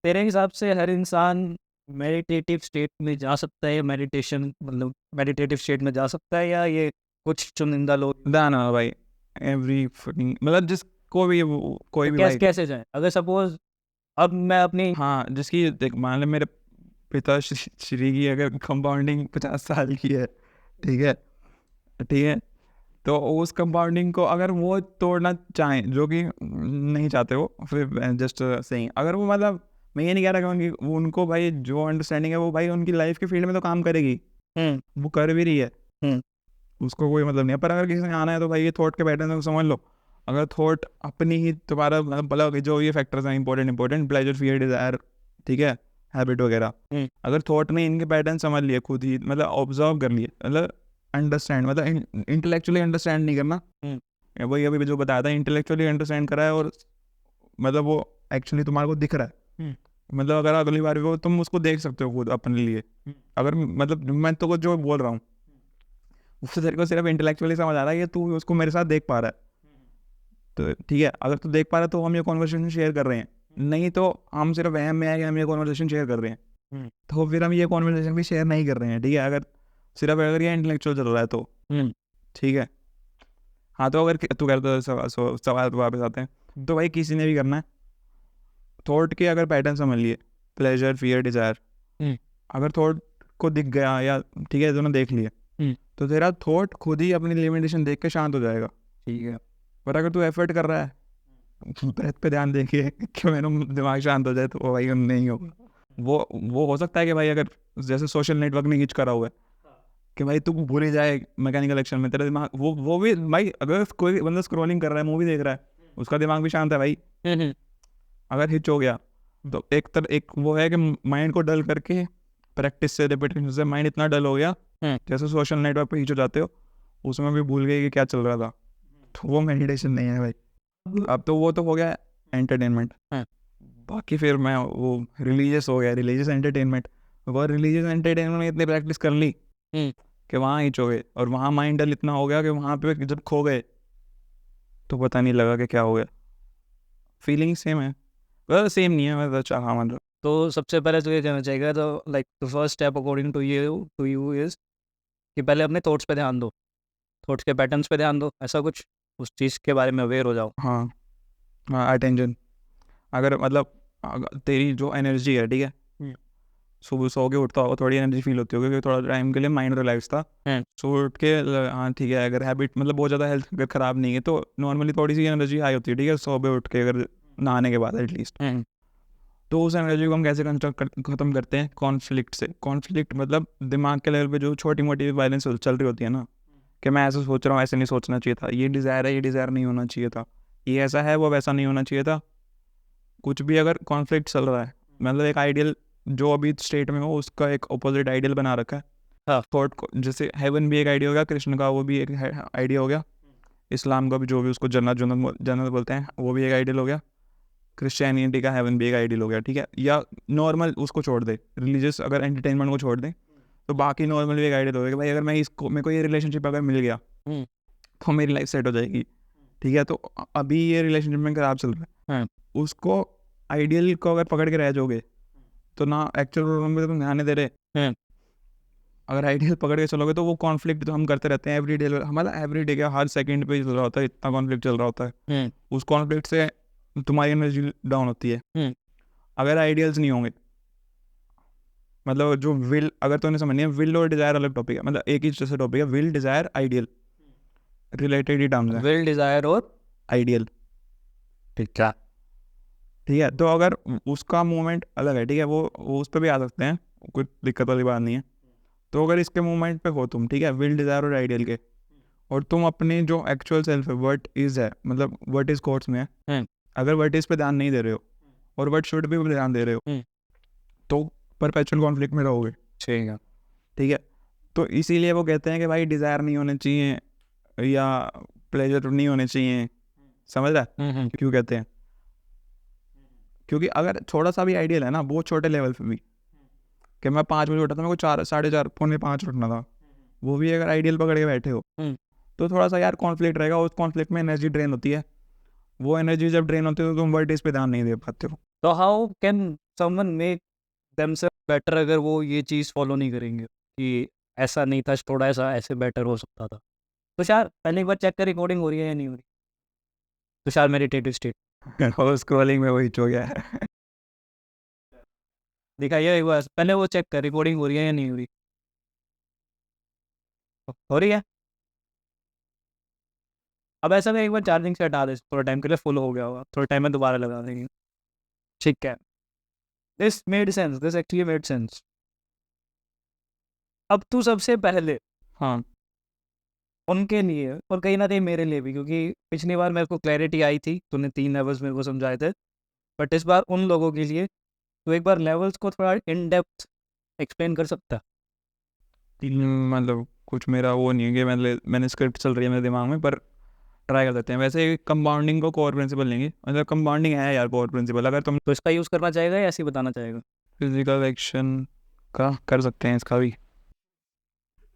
Speaker 1: तेरे हिसाब से हर इंसान मेडिटेटिव स्टेट में जा सकता है, मेडिटेशन मतलब मेडिटेटिव स्टेट में जा सकता है, या ये कुछ चुनिंदा लोग?
Speaker 3: ना भाई, एवरी मतलब जिसको भी कोई भी भाई,
Speaker 1: कैसे जाए? अगर सपोज अब मैं अपनी
Speaker 3: हाँ, जिसकी देख, मान ले मेरे पिता श्री की अगर कंपाउंडिंग 50 साल की है, ठीक है, तो उस कंपाउंडिंग को अगर वो तोड़ना चाहें, जो कि नहीं चाहते वो, फिर जस्ट सही, अगर वो मतलब मैं ये नहीं कह रहा कि वो उनको भाई जो अंडरस्टैंडिंग है वो भाई उनकी लाइफ के फील्ड में तो काम करेगी, वो कर भी रही है, उसको कोई मतलब नहीं है। पर अगर किसी ने आना है तो भाई ये थॉट के पैटर्न को समझ लो। अगर थॉट अपनी ही तुम्हारा मतलब भला जो ये फैक्टर्स हैं इंपॉर्टेंट, प्लेजर, फियर, डिजायर, ठीक है, हैबिट वगैरह, अगर थॉट ने इनके पैटर्न समझ लिए खुद ही, मतलब ऑब्जर्व कर लिए, मतलब अंडरस्टैंड, मतलब इंटेलेक्चुअली अंडरस्टैंड नहीं करना, वही अभी जो बताया था, इंटेलेक्चुअली अंडरस्टैंड करा है, और मतलब वो एक्चुअली तुम्हारे को दिख रहा है, मतलब अगर अगली बार भी तुम उसको देख सकते हो खुद अपने लिए। अगर मतलब मैं तो जो बोल रहा हूँ उससे तेरे को सिर्फ इंटेलेक्चुअली समझ आ रहा है कि तू उसको मेरे साथ देख पा रहा है, तो ठीक है, अगर तू देख पा रहा है तो हम ये कॉन्वर्सेशन शेयर कर रहे हैं, नहीं तो हम सिर्फ वहम में है कि हम ये कॉन्वर्सेशन शेयर कर रहे हैं, तो फिर हम ये कॉन्वर्सेशन भी शेयर नहीं कर रहे हैं, ठीक है। अगर ये इंटेलेक्चुअल चल रहा है तो ठीक है। हाँ, तो अगर तू कहता सवाल तो वापस आते हैं, तो भाई किसी ने भी करना है, थॉट के अगर पैटर्न समझ लिए, प्लेजर, फियर, डिजायर, अगर थॉट को दिख गया या ठीक है तूने देख लिया, तो तेरा थॉट खुद ही अपनी लिमिटेशन देख के शांत हो जाएगा, ठीक है। पर अगर तू एफर्ट कर रहा है ब्रेथ पे ध्यान देके कि मेरा दिमाग शांत हो जाए, तो वो भाई नहीं होगा। वो हो सकता है कि भाई अगर जैसे सोशल नेटवर्क में खींच करा हुआ है कि भाई तू भूल ही जाए मैकेनिकल एक्शन में, तेरा दिमाग वो भी भाई, अगर कोई बंदा स्क्रॉलिंग कर रहा है, मूवी देख रहा है, उसका दिमाग भी शांत है भाई। अगर हिच हो गया तो एक वो है कि माइंड को डल करके प्रैक्टिस से, रिपीटेशन से माइंड इतना डल हो गया, जैसे सोशल नेटवर्क पे हिच हो जाते हो, उसमें भी भूल गए कि क्या चल रहा था, तो वो मेडिटेशन नहीं है भाई। अब तो वो तो हो गया एंटरटेनमेंट, बाकी फिर मैं वो रिलीजियस हो गया, रिलीजियस एंटरटेनमेंट। वो रिलीजियस एंटरटेनमेंट में इतनी प्रैक्टिस कर ली कि वहाँ हिच हो गए, और वहाँ माइंड डल इतना हो गया कि वहाँ पे जब खो गए तो पता नहीं लगा कि क्या हो गया। फीलिंग सेम है, well, सेम नहीं है, मैं तो हाँ मतलब।
Speaker 1: तो सबसे पहले तो ये कहना चाहिए, तो like the first step according to you is कि पहले अपने थॉट्स पे ध्यान दो, थॉट्स के पैटर्न्स पे ध्यान दो, ऐसा कुछ उस चीज़ के बारे में अवेयर हो जाओ।
Speaker 3: हाँ हाँ, अटेंशन। अगर मतलब तेरी जो एनर्जी है, ठीक है, सुबह सो के उठता होगा, थोड़ी एनर्जी फील होती होगी क्योंकि थोड़ा टाइम के लिए माइंड रिलैक्स था, सो उठ के हाँ ठीक है, अगर हैबिट मतलब बहुत ज़्यादा हेल्थ अगर ख़राब नहीं है तो नॉर्मली थोड़ी सी एनर्जी हाई होती है, ठीक है, सुबह उठ के अगर नहाने के बाद एटलीस्ट। तो उस एनर्जी को हम कैसे ख़त्म करते हैं? कॉन्फ्लिक्ट से। कॉन्फ्लिक्ट मतलब दिमाग के लेवल पे जो छोटी मोटी वायलेंस चल रही होती है ना, कि मैं ऐसा सोच रहा हूँ, ऐसे नहीं सोचना चाहिए था, ये डिज़ायर है, ये डिज़ायर नहीं होना चाहिए था, ये ऐसा है, वो वैसा नहीं होना चाहिए था, कुछ भी अगर कॉन्फ्लिक्ट चल रहा है, मतलब एक आइडियल जो अभी स्टेट में हो उसका एक अपोजिट आइडियल बना रखा है।
Speaker 1: हाँ,
Speaker 3: थॉट को, जैसे हेवन भी एक आइडिया हो गया, कृष्ण का वो भी एक आइडिया हो गया, इस्लाम का भी जो भी उसको जन्नत बोलते हैं वो भी एक आइडियल हो गया, क्रिश्चियनिटी का हेवन भी एक आइडियल हो गया, ठीक है। या नॉर्मल उसको छोड़ दे, रिलीजियस अगर एंटरटेनमेंट को छोड़ दे, तो बाकी नॉर्मल भी एक आइडियल हो गया कि भाई अगर मैं इसको, मेरे को ये रिलेशनशिप अगर मिल गया तो मेरी लाइफ सेट हो जाएगी, ठीक है। तो अभी ये रिलेशनशिप में खराब चल रहा है, उसको आइडियल को अगर पकड़ के रह जाओगे तो ना एक्चुअल प्रॉब्लम पे तुम ध्यान नहीं दे रहे। अगर आइडियल पकड़ के चलोगे तो वो कॉन्फ्लिक्ट तो हम करते रहते हैं एवरी डे, हमारा एवरी डे क्या हर सेकंड पे चल रहा होता है, इतना कॉन्फ्लिक्ट चल रहा होता है, उस कॉन्फ्लिक्ट से तुम्हारी एनर्जी डाउन होती है। अगर आइडियल्स नहीं होंगे, मतलब जो विल, अगर तुमने समझनी है, विल और डिजायर अलग टॉपिक है, मतलब एक ही जैसे टॉपिक है, विल, डिजायर, आइडियल रिलेटेड ही टर्म्स है,
Speaker 1: विल, डिजायर और
Speaker 3: आइडियल, ठीक है। तो अगर उसका मूवमेंट अलग है, ठीक है, वो उस पर भी आ सकते हैं, कोई दिक्कत वाली बात नहीं है। तो अगर इसके मूवमेंट पे हो तुम, ठीक है, विल, डिजायर और आइडियल के, और तुम अपनी जो एक्चुअल सेल्फ है, व्हाट इज है, मतलब व्हाट इज कोर्स में है, अगर व्हाट इज पे ध्यान नहीं दे रहे हो और व्हाट शुड भी ध्यान दे रहे हो, तो परपेचुअल कॉन्फ्लिक्ट में रहोगे, ठीक है। तो इसीलिए वो कहते हैं कि भाई डिजायर नहीं होने चाहिए या प्लेजर नहीं होने चाहिए, समझ रहा है क्यों कहते हैं? क्योंकि अगर थोड़ा सा भी आइडियल है ना, बहुत छोटे लेवल पे भी, कि मैं 5 बजे उठा था, मेरे को 4, 4:30, पौने 5 उठना था, वो भी अगर आइडियल पकड़ के बैठे हो तो थोड़ा सा यार कॉन्फ्लिक्ट रहेगा, उस कॉन्फ्लिक्ट में एनर्जी ड्रेन होती है, वो एनर्जी जब ड्रेन होती है तो तुम वर्ड पे ध्यान नहीं दे पाते हो।
Speaker 1: तो how can someone make themselves better अगर वो ये चीज़ फॉलो नहीं करेंगे कि ऐसा नहीं था, थोड़ा ऐसे बेटर हो सकता था? तुषार पहले एक बार चेक कर, रिकॉर्डिंग हो रही है या नहीं हो रही? तुषार मेडिटेटिव स्टेट
Speaker 3: और स्क्रॉलिंग में वही हो गया है।
Speaker 1: दिखाइए एक बार, पहले वो चेक कर रिकॉर्डिंग हो रही है या नहीं हो रही। हो रही है। अब ऐसा नहीं, एक बार चार्जिंग से हटा दे, थोड़ा टाइम के लिए फुल हो गया होगा, थोड़ा टाइम में दोबारा लगा देंगे, ठीक है। This made sense, this actually made sense. अब तू सबसे पहले
Speaker 3: हाँ,
Speaker 1: उनके लिए और कहीं ना कहीं मेरे लिए भी, क्योंकि पिछली बार मेरे को क्लैरिटी आई थी, तूने 3 लेवल्स मेरे को समझाए थे, बट इस बार उन लोगों के लिए तो एक बार लेवल्स को थोड़ा इन डेप्थ एक्सप्लेन कर सकता?
Speaker 3: मतलब कुछ मेरा वो नहीं है कि मैंने स्क्रिप्ट चल रही है मेरे दिमाग में, पर ट्राई कर सकते हैं। वैसे कंपाउंडिंग को कोर प्रिंसिपल लेंगे, मतलब कंपाउंडिंग है यार कोर प्रिंसिपल, अगर तुम
Speaker 1: तो इसका यूज़ करना चाहेगा या ऐसे ही बताना चाहेगा?
Speaker 3: फिजिकल एक्शन का कर सकते हैं, इसका भी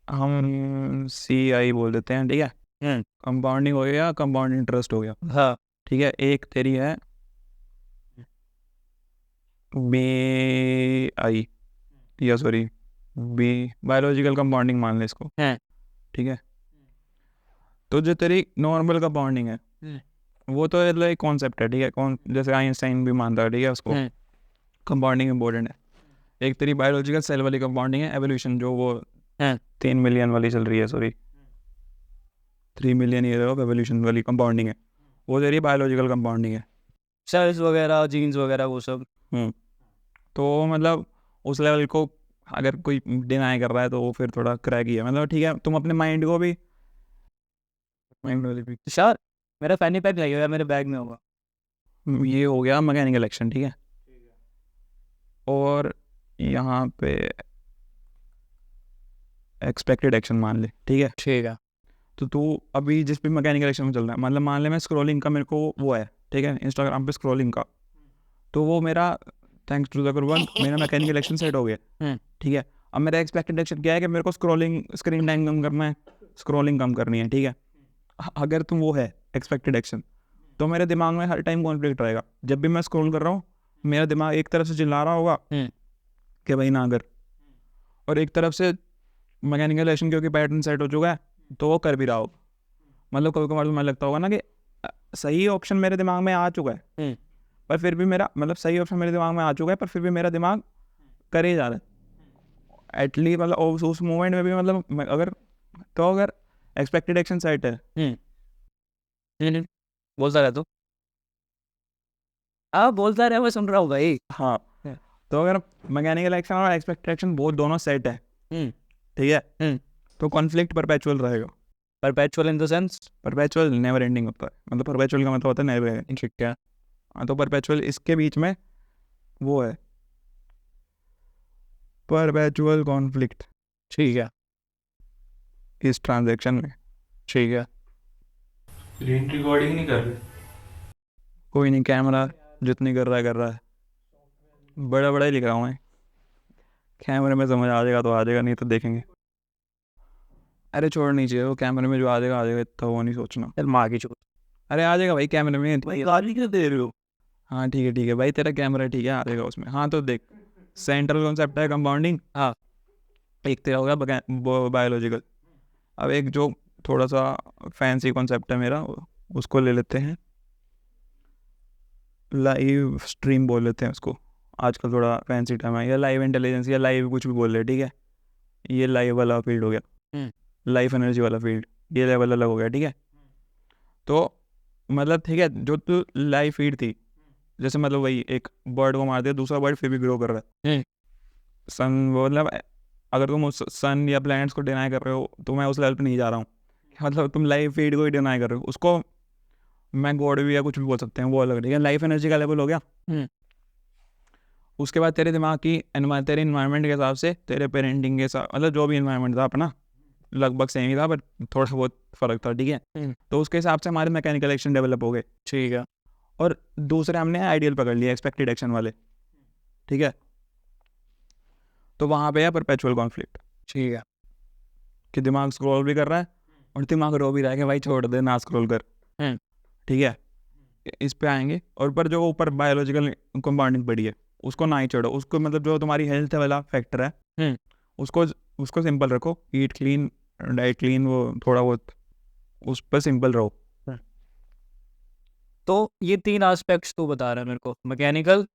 Speaker 3: हम CI बोल देते हैं, ठीक है। कंपाउंडिंग हो गया, कंपाउंड इंटरेस्ट हो गया,
Speaker 1: हाँ,
Speaker 3: ठीक है। एक तेरी है बी आई या सॉरी बी बायोलॉजिकल कंपाउंडिंग मान ले इसको,
Speaker 1: हैं।
Speaker 3: ठीक है। तो जो तेरी नॉर्मल कंपाउंडिंग है वो तो एक कॉन्सेप्ट है, ठीक है। कौन जैसे आइंस्टाइन भी मानता है, ठीक है, उसको
Speaker 1: हैं।
Speaker 3: कंपाउंडिंग इम्पोर्टेंट है। एक तेरी बायोलॉजिकल सेल वाली कंपाउंडिंग है, एवोल्यूशन, जो वो
Speaker 1: हैं।
Speaker 3: 3 मिलियन वाली चल रही है, sorry 3 million year of evolution वाली कंपाउंडिंग है, वो तेरी बायोलॉजिकल कंपाउंडिंग है।
Speaker 1: सेल्स वगैरह, जीन्स वगैरह, वो सब।
Speaker 3: तो मतलब उस लेवल को अगर कोई डिनाई कर रहा है तो वो फिर थोड़ा क्रैक ही है, मतलब ठीक है। तुम अपने माइंड को भी
Speaker 1: तुषार, मेरा फैनी पैक लगे हुआ है, मेरे बैग में होगा।
Speaker 3: ये हो गया मैकेनिकल एक्शन, ठीक है। और यहाँ पे एक्सपेक्टेड एक्शन मान ले, ठीक है।
Speaker 1: ठीक है।
Speaker 3: तो तू अभी जिस भी मैकेनिकल एक्शन में चल रहा है, मतलब मान ले मैं स्क्रॉलिंग का, मेरे को वो है, ठीक है, इंस्टाग्राम पे स्क्रॉलिंग का, तो वो मेरा थैंक्स टू द गुरुवन मेरा मैकेनिकल एक्शन सेट हो गया, ठीक है। अब मेरा एक्सपेक्टेड एक्शन क्या है कि मेरे को स्क्रॉलिंग, स्क्रीन टाइम कम करना है, स्क्रॉलिंग कम करनी है, ठीक है। अगर तुम वो है एक्सपेक्टेड एक्शन, तो मेरे दिमाग में हर टाइम कॉन्फ्लिक्ट रहेगा। जब भी मैं स्क्रॉल कर रहा हूँ, मेरा दिमाग एक तरफ से चिल्ला रहा होगा कि भाई ना कर, और एक तरफ से मैकेनिकल एक्शन क्योंकि पैटर्न सेट हो चुका है तो वो कर भी रहा होगा। मतलब कभी कभार तुम्हें लगता होगा ना कि सही ऑप्शन मेरे दिमाग में आ चुका है, पर फिर भी मेरा, मतलब सही ऑप्शन मेरे दिमाग में आ चुका है, पर फिर भी मेरा दिमाग कर ही जा रहा है एटलीस्ट, मतलब उस मोमेंट में भी, मतलब अगर एक्सपेक्टेड एक्शन सेट है।
Speaker 1: बोलता रहे तू। हाँ, बोलता रहे, मैं सुन रहा हूँ भाई।
Speaker 3: हाँ, तो अगर मैकेनिकल एक्शन और एक्सपेक्टेड एक्शन बहुत दोनों सेट है, ठीक है, तो कॉन्फ्लिक्ट परपेचुअल रहेगा।
Speaker 1: Perpetual in the sense?
Speaker 3: Perpetual never ending होता है, मतलब परपेचुअल का मतलब होता है नेवर एंडिंग, ठीक है। हाँ, तो परपेचुअल इसके बीच में वो है परपेचुअल कॉन्फ्लिक्ट,
Speaker 1: ठीक है।
Speaker 3: इस ट्रांजैक्शन में,
Speaker 1: ठीक है।
Speaker 2: स्क्रीन रिकॉर्डिंग नहीं कर रहे?
Speaker 3: कोई नहीं, कैमरा जितनी कर रहा है, बड़ा बड़ा ही लिख रहा हूँ मैं, कैमरे में समझ आ जाएगा तो आ जाएगा, नहीं तो देखेंगे। अरे छोड़ नहीं चाहिए, वो कैमरे में जो आ जाएगा इतना वो नहीं सोचना।
Speaker 1: चल माँ की चोट।
Speaker 3: अरे आ जाएगा भाई कैमरे में,
Speaker 1: भाई गाली क्यों दे रहे हो?
Speaker 3: हाँ ठीक है भाई, तेरा कैमरा ठीक है, आ जाएगा उसमें। हाँ तो देख, सेंट्रल कॉन्सेप्ट है कंपाउंडिंग,
Speaker 1: हाँ।
Speaker 3: एक तेरा हो गया बायोलॉजिकल। अब एक जो थोड़ा सा फैंसी कॉन्सेप्ट है मेरा, उसको ले लेते हैं, लाइव स्ट्रीम बोल लेते हैं उसको, आजकल थोड़ा फैंसी टर्म है, या लाइव इंटेलिजेंस या लाइव कुछ भी बोल रहे, ठीक है। ये लाइव वाला फील्ड हो गया, लाइफ एनर्जी वाला फील्ड, ये लेवल अलग हो गया, ठीक है। तो मतलब ठीक है, जो तू लाइव फीड थी, जैसे मतलब वही एक बर्ड को मार दिया, दूसरा बर्ड फिर भी ग्रो कर रहा है, सन, मतलब अगर तुम उस सन या प्लैनेट्स को डिनाई कर रहे हो तो मैं उस लेवल पे नहीं जा रहा हूँ, मतलब तुम लाइव फीड को ही डिनाई कर रहे हो, उसको मैं गॉड भी या कुछ भी बोल सकते हैं, वो अलग, ठीक है। लाइफ एनर्जी का लेवल हो गया। उसके बाद तेरे दिमाग की तेरे इन्वायरमेंट के हिसाब से, तेरे पेरेंटिंग के हिसाब, मतलब जो भी इन्वायरमेंट था अपना लगभग सेम ही था, पर थोड़ा बहुत फ़र्क था, ठीक है। तो उसके हिसाब से हमारे मैकेनिकल एक्शन डेवलप हो गए,
Speaker 1: ठीक है।
Speaker 3: और दूसरे हमने आइडियल पकड़ लिया, एक्सपेक्टेड एक्शन वाले, ठीक है। तो वहाँ पे है परपेचुअल कॉन्फ्लिक्ट,
Speaker 1: ठीक है।
Speaker 3: कि दिमाग स्क्रॉल भी कर रहा है और दिमाग रो भी रहा है कि भाई छोड़ दे ना स्क्रॉल कर, ठीक है। इस पे आएंगे, और पर जो ऊपर बायोलॉजिकल कंपाउंडिंग पड़ी है उसको ना ही छोड़ो, उसको मतलब जो तुम्हारी हेल्थ वाला फैक्टर है उसको सिंपल रखो, ईट क्लीन, डाइट क्लीन, वो थोड़ा बहुत उस पर सिंपल रहो।
Speaker 1: तो ये 3 एस्पेक्ट्स तू बता रहा है मेरे को, मैकेनिकल,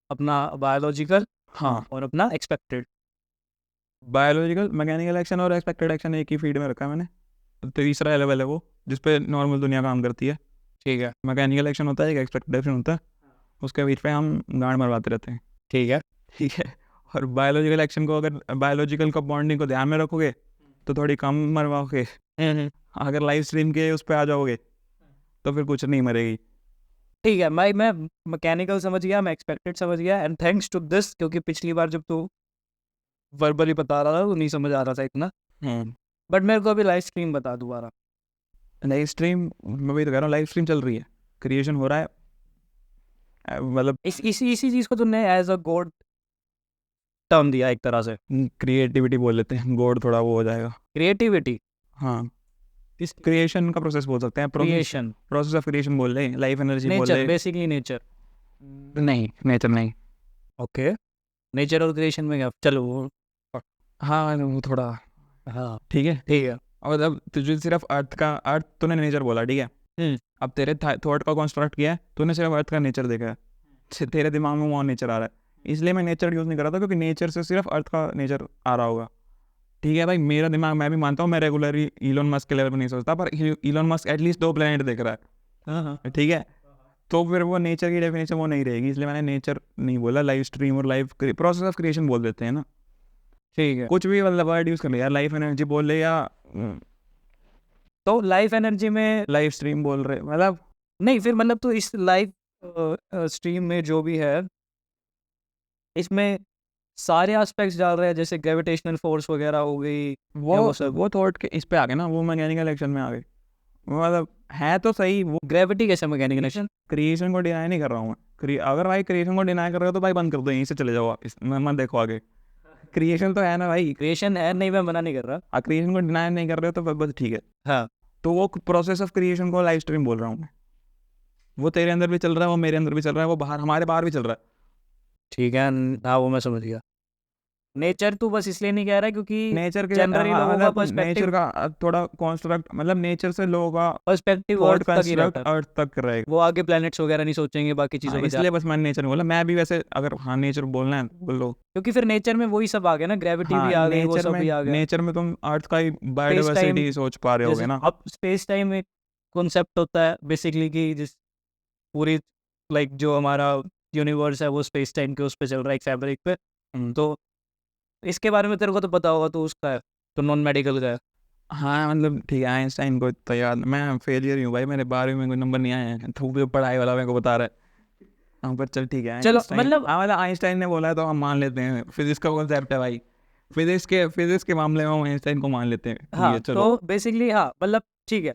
Speaker 1: अपना बायोलॉजिकल,
Speaker 3: हाँ,
Speaker 1: और अपना एक्सपेक्टेड।
Speaker 3: बायोलॉजिकल, मैकेनिकल एक्शन और एक्सपेक्टेड एक्शन एक ही फीड में रखा है मैंने। तो तीसरा लेवल है वो जिस पे नॉर्मल दुनिया काम करती है,
Speaker 1: ठीक है।
Speaker 3: मैकेनिकल एक्शन होता है, एक एक्सपेक्टेड एक्शन होता है, उसके बीच पे हम गांड मरवाते रहते हैं,
Speaker 1: ठीक है।
Speaker 3: ठीक है। और बायोलॉजिकल एक्शन को, अगर बायोलॉजिकल कंपाउंडिंग को ध्यान में रखोगे तो थोड़ी कम मरवाओगे, अगर लाइव स्ट्रीम के उस पर आ जाओगे तो फिर कुछ नहीं मरेगी।
Speaker 1: ठीक है, मैं मैकेनिकल समझ गया, मैं एक्सपेक्टेड समझ गया, एंड थैंक्स टू दिस, क्योंकि पिछली बार जब तू वर्बली बता रहा था तो नहीं समझ आ रहा था इतना, बट मेरे को अभी लाइव स्ट्रीम बता दोबारा।
Speaker 3: लाइव स्ट्रीम, मैं वही तो कह रहा हूँ, लाइव स्ट्रीम चल रही है, क्रिएशन हो रहा है, मतलब
Speaker 1: इसी चीज़ को तुमने एज अ गॉड टर्म दिया एक तरह से।
Speaker 3: क्रिएटिविटी बोल लेते हैं, गॉड थोड़ा वो हो जाएगा,
Speaker 1: क्रिएटिविटी,
Speaker 3: हाँ, इस क्रिएशन का प्रोसेस बोल सकते हैं,
Speaker 1: क्रिएशन,
Speaker 3: प्रोसेस ऑफ क्रिएशन बोल रहे हैं, लाइफ एनर्जी बोल रहे
Speaker 1: नेचर,
Speaker 3: हैं,
Speaker 1: बेसिकली नेचर।
Speaker 3: नहीं नेचर नहीं,
Speaker 1: ओके, नेचर और क्रिएशन में क्या चलो वो
Speaker 3: हाँ वो थोड़ा
Speaker 1: हाँ
Speaker 3: ठीक है।
Speaker 1: ठीक है।
Speaker 3: और अब तुझे सिर्फ अर्थ तूने नेचर बोला ठीक है, अब तेरे थॉट का कंस्ट्रक्ट किया है, तूने सिर्फ अर्थ का नेचर देखा है, तेरे दिमाग में वहाँ नेचर आ रहा है, इसलिए मैं नेचर यूज़ नहीं कर रहा था क्योंकि नेचर से सिर्फ अर्थ का नेचर आ रहा होगा। ठीक है भाई, मेरा दिमाग मैं भी मानता हूँ मैं रेगुलरली इलोन मस्क के लेवल पर नहीं सोचता, पर इलोन मस्क एटलीस्ट 2 प्लेनेट देख रहा है।
Speaker 1: हाँ
Speaker 3: ठीक है, तो फिर वो नेचर की डेफिनेशन वो नहीं रहेगी, इसलिए मैंने नेचर नहीं बोला, लाइव स्ट्रीम और लाइव प्रोसेस ऑफ क्रिएशन बोल देते हैं ना,
Speaker 1: ठीक है।
Speaker 3: कुछ भी मतलब वर्ड यूज़ कर ले यार, लाइफ एनर्जी बोल ले या
Speaker 1: तो लाइफ एनर्जी में
Speaker 3: लाइव स्ट्रीम बोल रहे, मतलब
Speaker 1: नहीं, फिर मतलब तो इस लाइव स्ट्रीम में जो भी है इसमें सारे एस्पेक्ट्स डाल रहे हैं, जैसे ग्रेविटेशनल फोर्स वगैरह हो गई या वो सब।
Speaker 3: वो थॉट के इस पे आ गए ना, वो मैकेनिकल एक्शन में आ गए, मतलब है तो सही, वो
Speaker 1: ग्रेविटी कैसे मैकेनिकल एक्शन?
Speaker 3: क्रिएशन को डिनाई नहीं कर रहा हूँ मैं, अगर भाई क्रिएशन को डिनाई कर रहे हो तो भाई बंद कर दो, यहीं से चले जाओ आप, मत देखो आगे, क्रिएशन तो है ना भाई,
Speaker 1: क्रिएशन है, नहीं मैं मना नहीं कर रहा।
Speaker 3: क्रिएशन को डिनाई नहीं कर रहे हो तो बस ठीक है।
Speaker 1: हाँ
Speaker 3: तो वो प्रोसेस ऑफ क्रिएशन को लाइव स्ट्रीम बोल रहा हूँ मैं, वो तेरे अंदर भी चल रहा है, वो मेरे अंदर भी चल रहा है, वो बाहर हमारे बाहर भी चल रहा है।
Speaker 1: ठीक है, हाँ वो मैं समझ गया। नेचर तू बस इसलिए नहीं कह रहा है क्योंकि
Speaker 3: नेचर के
Speaker 1: जनरली लोगों का
Speaker 3: नेचर
Speaker 1: पर्सपेक्टिव
Speaker 3: का थोड़ा कॉन्स्ट्रक्ट, मतलब नेचर से लोगों का
Speaker 1: पर्सपेक्टिव
Speaker 3: थॉट
Speaker 1: अर्थ तक ही रहता
Speaker 3: कंस्ट्रक्ट
Speaker 1: है,
Speaker 3: अर्थ तक रहेगा।
Speaker 1: वो आगे प्लैनेट्स वगैरह नहीं सोचेंगे बाकी चीज़ों पे
Speaker 3: इसलिए बस मैंने नेचर बोला, मैं भी वैसे अगर हाँ नेचर बोलना है बोल लो,
Speaker 1: क्योंकि फिर नेचर में वही सब आ गया ना, ग्रेविटी भी आ गई, वो सब भी आ गया।
Speaker 3: नेचर में तुम अर्थ का ही बायोडाइवर्सिटी सोच पा रहे होगे ना।
Speaker 1: अब स्पेस टाइम एक कॉन्सेप्ट होता है बेसिकली कि जिस पूरी लाइक जो हमारा यूनिवर्स है वो स्पेस टाइम के उस पे चल रहा है, एक फैब्रिक पे। तो इसके बारे में तेरे को तो पता होगा, तो उसका है, तो नॉन मेडिकल का है।
Speaker 3: हाँ मतलब ठीक है, आइंस्टाइन को तो याद, मैं फेलियर ही हूँ भाई, मेरे 12वीं में कोई नंबर नहीं आए हैं, तो पढ़ाई वाला मेरे को बता रहा है। हाँ पर चल ठीक है,
Speaker 1: चलो,
Speaker 3: मतलब आइंस्टाइन ने बोला है तो हम मान लेते हैं, फिजिक्स का कॉन्सेप्ट है भाई, फिजिक्स के मामले में हम आइंस्टाइन को मान लेते हैं।
Speaker 1: हाँ
Speaker 3: चलो
Speaker 1: तो बेसिकली हाँ मतलब ठीक है,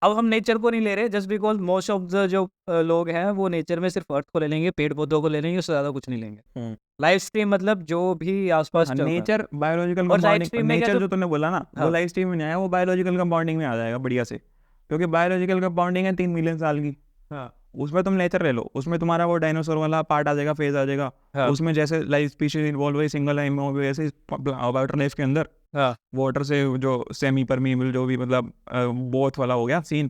Speaker 1: अब हम नेचर को नहीं ले रहे, just because most of the जो लोग हैं वो नेचर में सिर्फ अर्थ को ले लेंगे, पेड़ पौधों को ले लेंगे, उससे ज़्यादा कुछ नहीं लेंगे। लाइफ स्ट्रीम मतलब जो भी आसपास चल रहा है।
Speaker 3: नेचर बायोलॉजिकल
Speaker 1: और लाइफ
Speaker 3: कंपाउंडिंग,
Speaker 1: स्ट्रीम में क्या
Speaker 3: नेचर
Speaker 1: तो
Speaker 3: जो तूने बोला ना वो
Speaker 1: हाँ।
Speaker 3: लाइफ स्ट्रीम में नहीं आया, वो बायोलॉजिकल कंपाउंडिंग में आ जाएगा बढ़िया से, क्योंकि बायोलॉजिकल कंपाउंडिंग है 3 मिलियन साल की।
Speaker 1: हाँ
Speaker 3: उसमें तुम नेचर ले लो, उसमें तुम्हारा वो डायनासोर वाला पार्ट आ जाएगा, फेज आ जाएगा।
Speaker 1: हाँ।
Speaker 3: उसमें जैसे लाइफ स्पीशीज इन्वॉल्व हुई, सिंगल लाइफ में हो गई, ऐसे वाटर लाइफ के अंदर
Speaker 1: हाँ
Speaker 3: वाटर से जो सेमी परमीबल जो भी मतलब बोथ वाला हो गया सीन,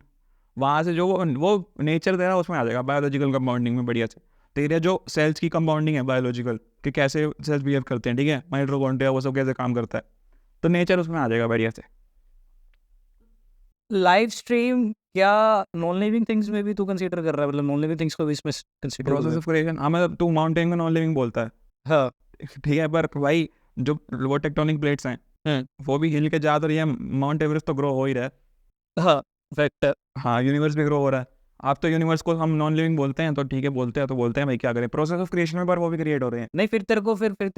Speaker 3: वहाँ से जो वो नेचर दे रहा है उसमें आ जाएगा बायोलॉजिकल कंपाउंडिंग में बढ़िया से। तेरे जो सेल्स की कंपाउंडिंग है बायोलॉजिकल कि कैसे सेल्स बिहेव करते हैं, ठीक है, माइटोकॉन्ड्रिया वो सब कैसे काम करता है, तो नेचर उसमें आ जाएगा बढ़िया से।
Speaker 1: लाइव स्ट्रीम क्या नॉन लिविंग थिंग्स में भी तू कंसीडर कर रहा है, मतलब नॉन लिविंग थिंग्स को भी इसमें कंसीडर
Speaker 3: प्रोसेस ऑफ क्रिएशन, हाँ मतलब तू माउंटेन को नॉन लिविंग बोलता है,
Speaker 1: हाँ
Speaker 3: ठीक है, पर भाई जो वो टेक्टोनिक प्लेट्स हैं वो भी हिल के जा तो रही है, माउंट एवरेस्ट तो ग्रो हो ही रहा है।
Speaker 1: हाँ फैक्ट।
Speaker 3: हाँ यूनिवर्स भी ग्रो हो रहा है, आप तो यूनिवर्स को हम नॉन लिविंग बोलते हैं, तो ठीक है बोलते हैं तो बोलते हैं भाई, क्या करें, प्रोसेस ऑफ क्रिएशन में पर वो भी क्रिएट हो रहे हैं।
Speaker 1: नहीं फिर तेरे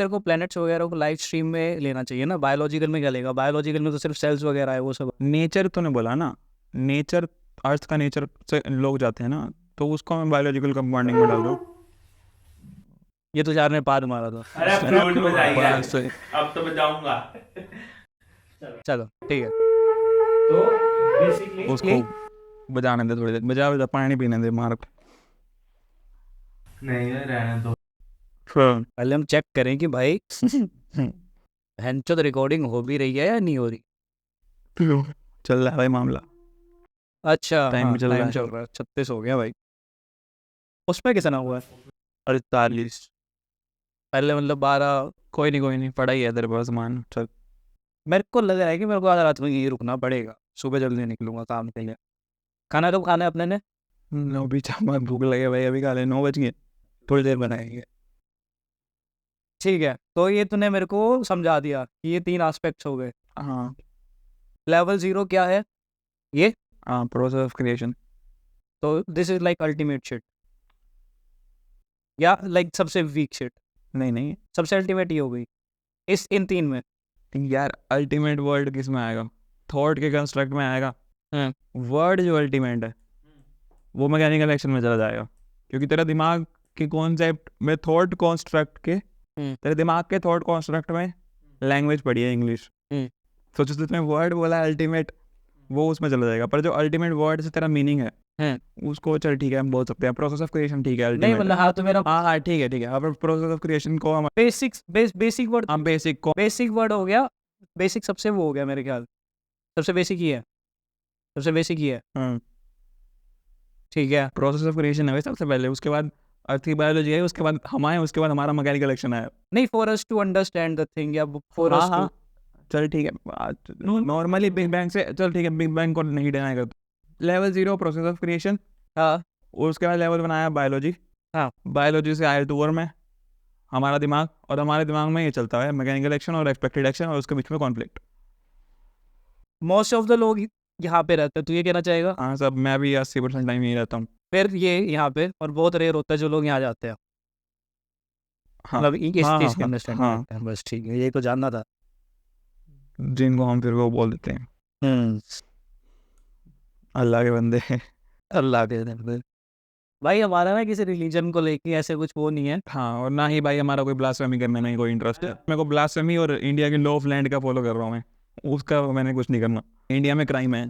Speaker 1: को प्लैनेट्स वगैरह को लाइव स्ट्रीम में लेना चाहिए ना, बायोलॉजिकल में क्या लेगा, बायोलॉजिकल में तो सिर्फ सेल्स वगैरह है वो सब।
Speaker 3: नेचर तूने बोला ना, नेचर अर्थ का नेचर से लोग जाते हैं ना, तो उसको मैं बायोलॉजिकल कंपाउंडिंग में डाल दूँ।
Speaker 1: ये तो चार ने पाद मारा था।
Speaker 2: अरे फ्लूट बजाइए, अब तो बजाऊंगा।
Speaker 1: चलो ठीक है, तो बेसिकली
Speaker 3: उसको बजाने दे, थोड़ी देर बजा पानी पीने दे मार।
Speaker 2: नहीं रहने दो,
Speaker 1: पहले हम चेक करें कि भाई हैंचो रिकॉर्डिंग हो भी रही है या नहीं हो रही।
Speaker 3: चल रहा है भाई मामला,
Speaker 1: अच्छा
Speaker 3: टाइम
Speaker 1: हाँ,
Speaker 3: भी चल रहा है।
Speaker 1: चल रहा है, 36 हो गया भाई। उसमें कितना हुआ है?
Speaker 3: 48।
Speaker 1: पहले मतलब 12।
Speaker 3: कोई नहीं पड़ा ही है तेरे पास मान, चल।
Speaker 1: मेरे को लग रहा है कि मेरे को आज रात में यहीं रुकना पड़ेगा, सुबह जल्दी निकलूंगा काम के लिए। खाना कब खाना है अपने ने?
Speaker 3: अभी भूख लगे भाई, अभी खा ले, 9 बज गए, थोड़ी देर बनाएंगे।
Speaker 1: ठीक है, तो ये तूने मेरे को समझा दिया कि ये 3 एस्पेक्ट्स हो गए।
Speaker 3: हाँ
Speaker 1: लेवल 0 क्या है? ये
Speaker 3: हाँ प्रोसेस ऑफ क्रिएशन।
Speaker 1: तो this is like ultimate shit या लाइक सबसे वीक शिट?
Speaker 3: नहीं
Speaker 1: सबसे अल्टीमेट ये हो गई इस इन 3 में।
Speaker 3: यार, अल्टीमेट वर्ड किस में आएगा, थॉट के कंस्ट्रक्ट में आएगा। वर्ड जो अल्टीमेट है वो मैकेनिकल एक्शन में चला जाएगा, क्योंकि तेरा दिमाग के कॉन्सेप्ट में थॉट कॉन्स्ट्रक्ट के, तेरे दिमाग के थॉट कॉन्स्ट्रक्ट में लैंग्वेज पढ़ी है इंग्लिश। सोचो तुमने वर्ड बोला अल्टीमेट, वो उसमें चला जाएगा, पर जो अल्टीमेट वर्ड से तेरा मीनिंग है उसको चल ठीक है हम बोल सकते हैं प्रोसेस ऑफ क्रिएशन, ठीक है
Speaker 1: नहीं
Speaker 3: ultimate
Speaker 1: मतलब हाँ तो मेरा
Speaker 3: हाँ ठीक है अब प्रोसेस ऑफ क्रिएशन को हम
Speaker 1: बेसिक वर्ड
Speaker 3: बेसिक को
Speaker 1: बेसिक वर्ड हो गया, बेसिक सबसे वो हो गया मेरे ख्याल, सबसे बेसिक ही है, सबसे बेसिक ही है, ठीक है।
Speaker 3: प्रोसेस ऑफ क्रिएशन है सबसे पहले, उसके बाद अर्थ की बायोलॉजी है, उसके बाद हम आए, उसके बाद हमारा मैकेनिकल एक्शन आया।
Speaker 1: नहीं for us to understand the thing या फॉर अस टू
Speaker 3: चल ठीक है नॉर्मली बिग बैंग से चल ठीक है बिग बैंग को नहीं डिनाई करते, लेवल 0 प्रोसेस ऑफ क्रिएशन,
Speaker 1: हाँ
Speaker 3: और उसके बाद लेवल बनाया बायोलॉजी,
Speaker 1: हाँ
Speaker 3: बायोलॉजी से आया टूर में हमारा दिमाग, और हमारे दिमाग में ये चलता है मैकेनिकल एक्शन और एक्सपेक्टेड एक्शन और उसके बीच में कॉन्फ्लिक्ट।
Speaker 1: मोस्ट ऑफ द लोग यहाँ पे रहते हैं, तू ये कहना चाहेगा?
Speaker 3: हाँ सब, मैं भी 80% टाइम यही रहता हूँ।
Speaker 1: फिर ये यहाँ पे और बहुत रेयर होता है जो लोग यहाँ जाते हैं,
Speaker 3: हाँ
Speaker 1: मतलब इस
Speaker 3: हाँ,
Speaker 1: चीज़ की
Speaker 3: हाँ,
Speaker 1: अंडरस्टैंडिंग
Speaker 3: हाँ।
Speaker 1: रखते हैं, बस ठीक है, ये तो जानना था।
Speaker 3: जिनको हम फिर वो बोल देते हैं अल्लाह के बंदे।
Speaker 1: अल्लाह के दरबार। भाई हमारा ना किसी रिलीजन को लेके ऐसे कुछ वो नहीं है।
Speaker 3: हाँ, और ना ही भाई हमारा कोई ब्लास्फेमी करने में कोई इंटरेस्ट है। मेरे को ब्लास्फेमी और इंडिया की लॉ ऑफ लैंड का फॉलो कर रहा हूँ मैं, उसका मैंने कुछ नहीं करना, इंडिया में क्राइम है।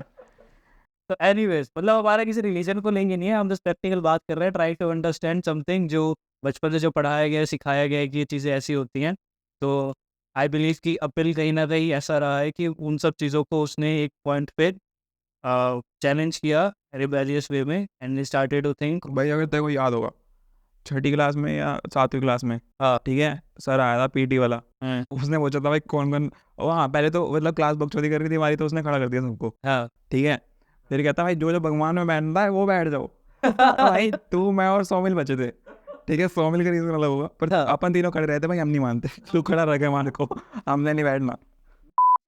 Speaker 1: तो एनीवेज मतलब हमारा किसी रिलीजन को लेंगे नहीं है, हम बस प्रैक्टिकल बात कर रहे हैं, ट्राई टू अंडरस्टैंड समथिंग जो बचपन से जो पढ़ाया गया है, सिखाया गया है कि ये चीज़ें ऐसी होती हैं। तो आई बिलीव कि अपिल कहीं ना कहीं ऐसा रहा है कि उन सब चीज़ों को उसने एक पॉइंट पे चैलेंज किया रिबेलियस वे में एंड स्टार्टेड टू थिंक।
Speaker 3: भाई अगर तेरे को याद होगा 6ठी क्लास में या 7वीं क्लास में,
Speaker 1: हाँ
Speaker 3: ठीक है, सर आया था पीटी वाला, उसने पूछा था भाई कौन कौन, हाँ पहले तो मतलब क्लास बकचोदी कर रही थी हमारी, तो उसने खड़ा कर दिया सबको,
Speaker 1: हाँ
Speaker 3: ठीक है, फिर कहता भाई जो जो भगवान में बैठता है वो बैठ जाओ। भाई तू मैं और 100 मिल बचे थे, ठीक है, 100 मिल का रीजन अलग होगा, पर
Speaker 1: हाँ।
Speaker 3: अपन तीनों खड़े रहते भाई, हम नहीं मानते, तू खड़ा रह गया हमारे को, हमने नहीं बैठना।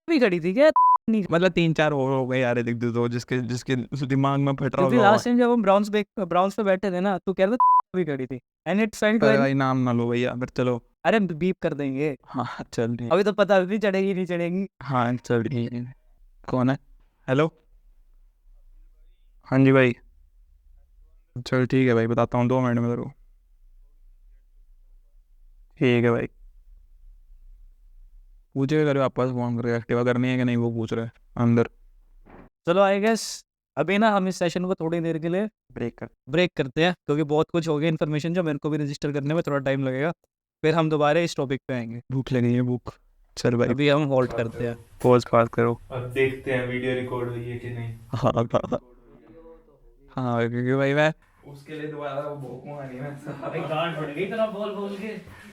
Speaker 1: भी खड़ी थी क्या? नहीं
Speaker 3: मतलब 3-4 और हो गए यार, एक दो जिसके जिसके दिमाग में फट रहा
Speaker 1: क्योंकि
Speaker 3: होगा।
Speaker 1: लास्ट टाइम जब हम ब्राउन्स पे बैठे थे ना, तू कह रहा था भी खड़ी थी एंड इट फेल्ट
Speaker 3: अरे भाई नाम ना लो भैया, फिर चलो।
Speaker 1: अरे बीप कर देंगे,
Speaker 3: हाँ चल ठीक,
Speaker 1: अभी तो पता नहीं चढ़ेगी नहीं चढ़ेगी।
Speaker 3: हाँ चल ठीक है। कौन है? हेलो, हाँ जी भाई, चल ठीक है भाई, बताता हूँ 2 मिनट में तेरे को। ठीक है भाई, पूछेगा करो आपस फोन करके एक्टिवा करनी है कि नहीं, वो पूछ रहे हैं अंदर।
Speaker 1: चलो आई गेस अभी ना हम इस सेशन को थोड़ी देर के लिए ब्रेक करते हैं, क्योंकि बहुत कुछ हो गया इन्फॉर्मेशन जो मेरे को भी रजिस्टर करने में थोड़ा टाइम लगेगा, फिर हम दोबारा इस टॉपिक पे आएंगे।
Speaker 3: भूख लगी है, भूख। चल भाई
Speaker 1: अभी हम होल्ड करते हैं।
Speaker 3: पॉज पास करो।
Speaker 2: अब देखते हैं वीडियो रिकॉर्ड हुई है कि नहीं।
Speaker 3: हाँ हाँ, क्योंकि भाई मैं
Speaker 2: उसके लिए दोबारा वो भोंकूंगा नहीं मैं।
Speaker 1: गांड फट गई तेरा बोल बोल के।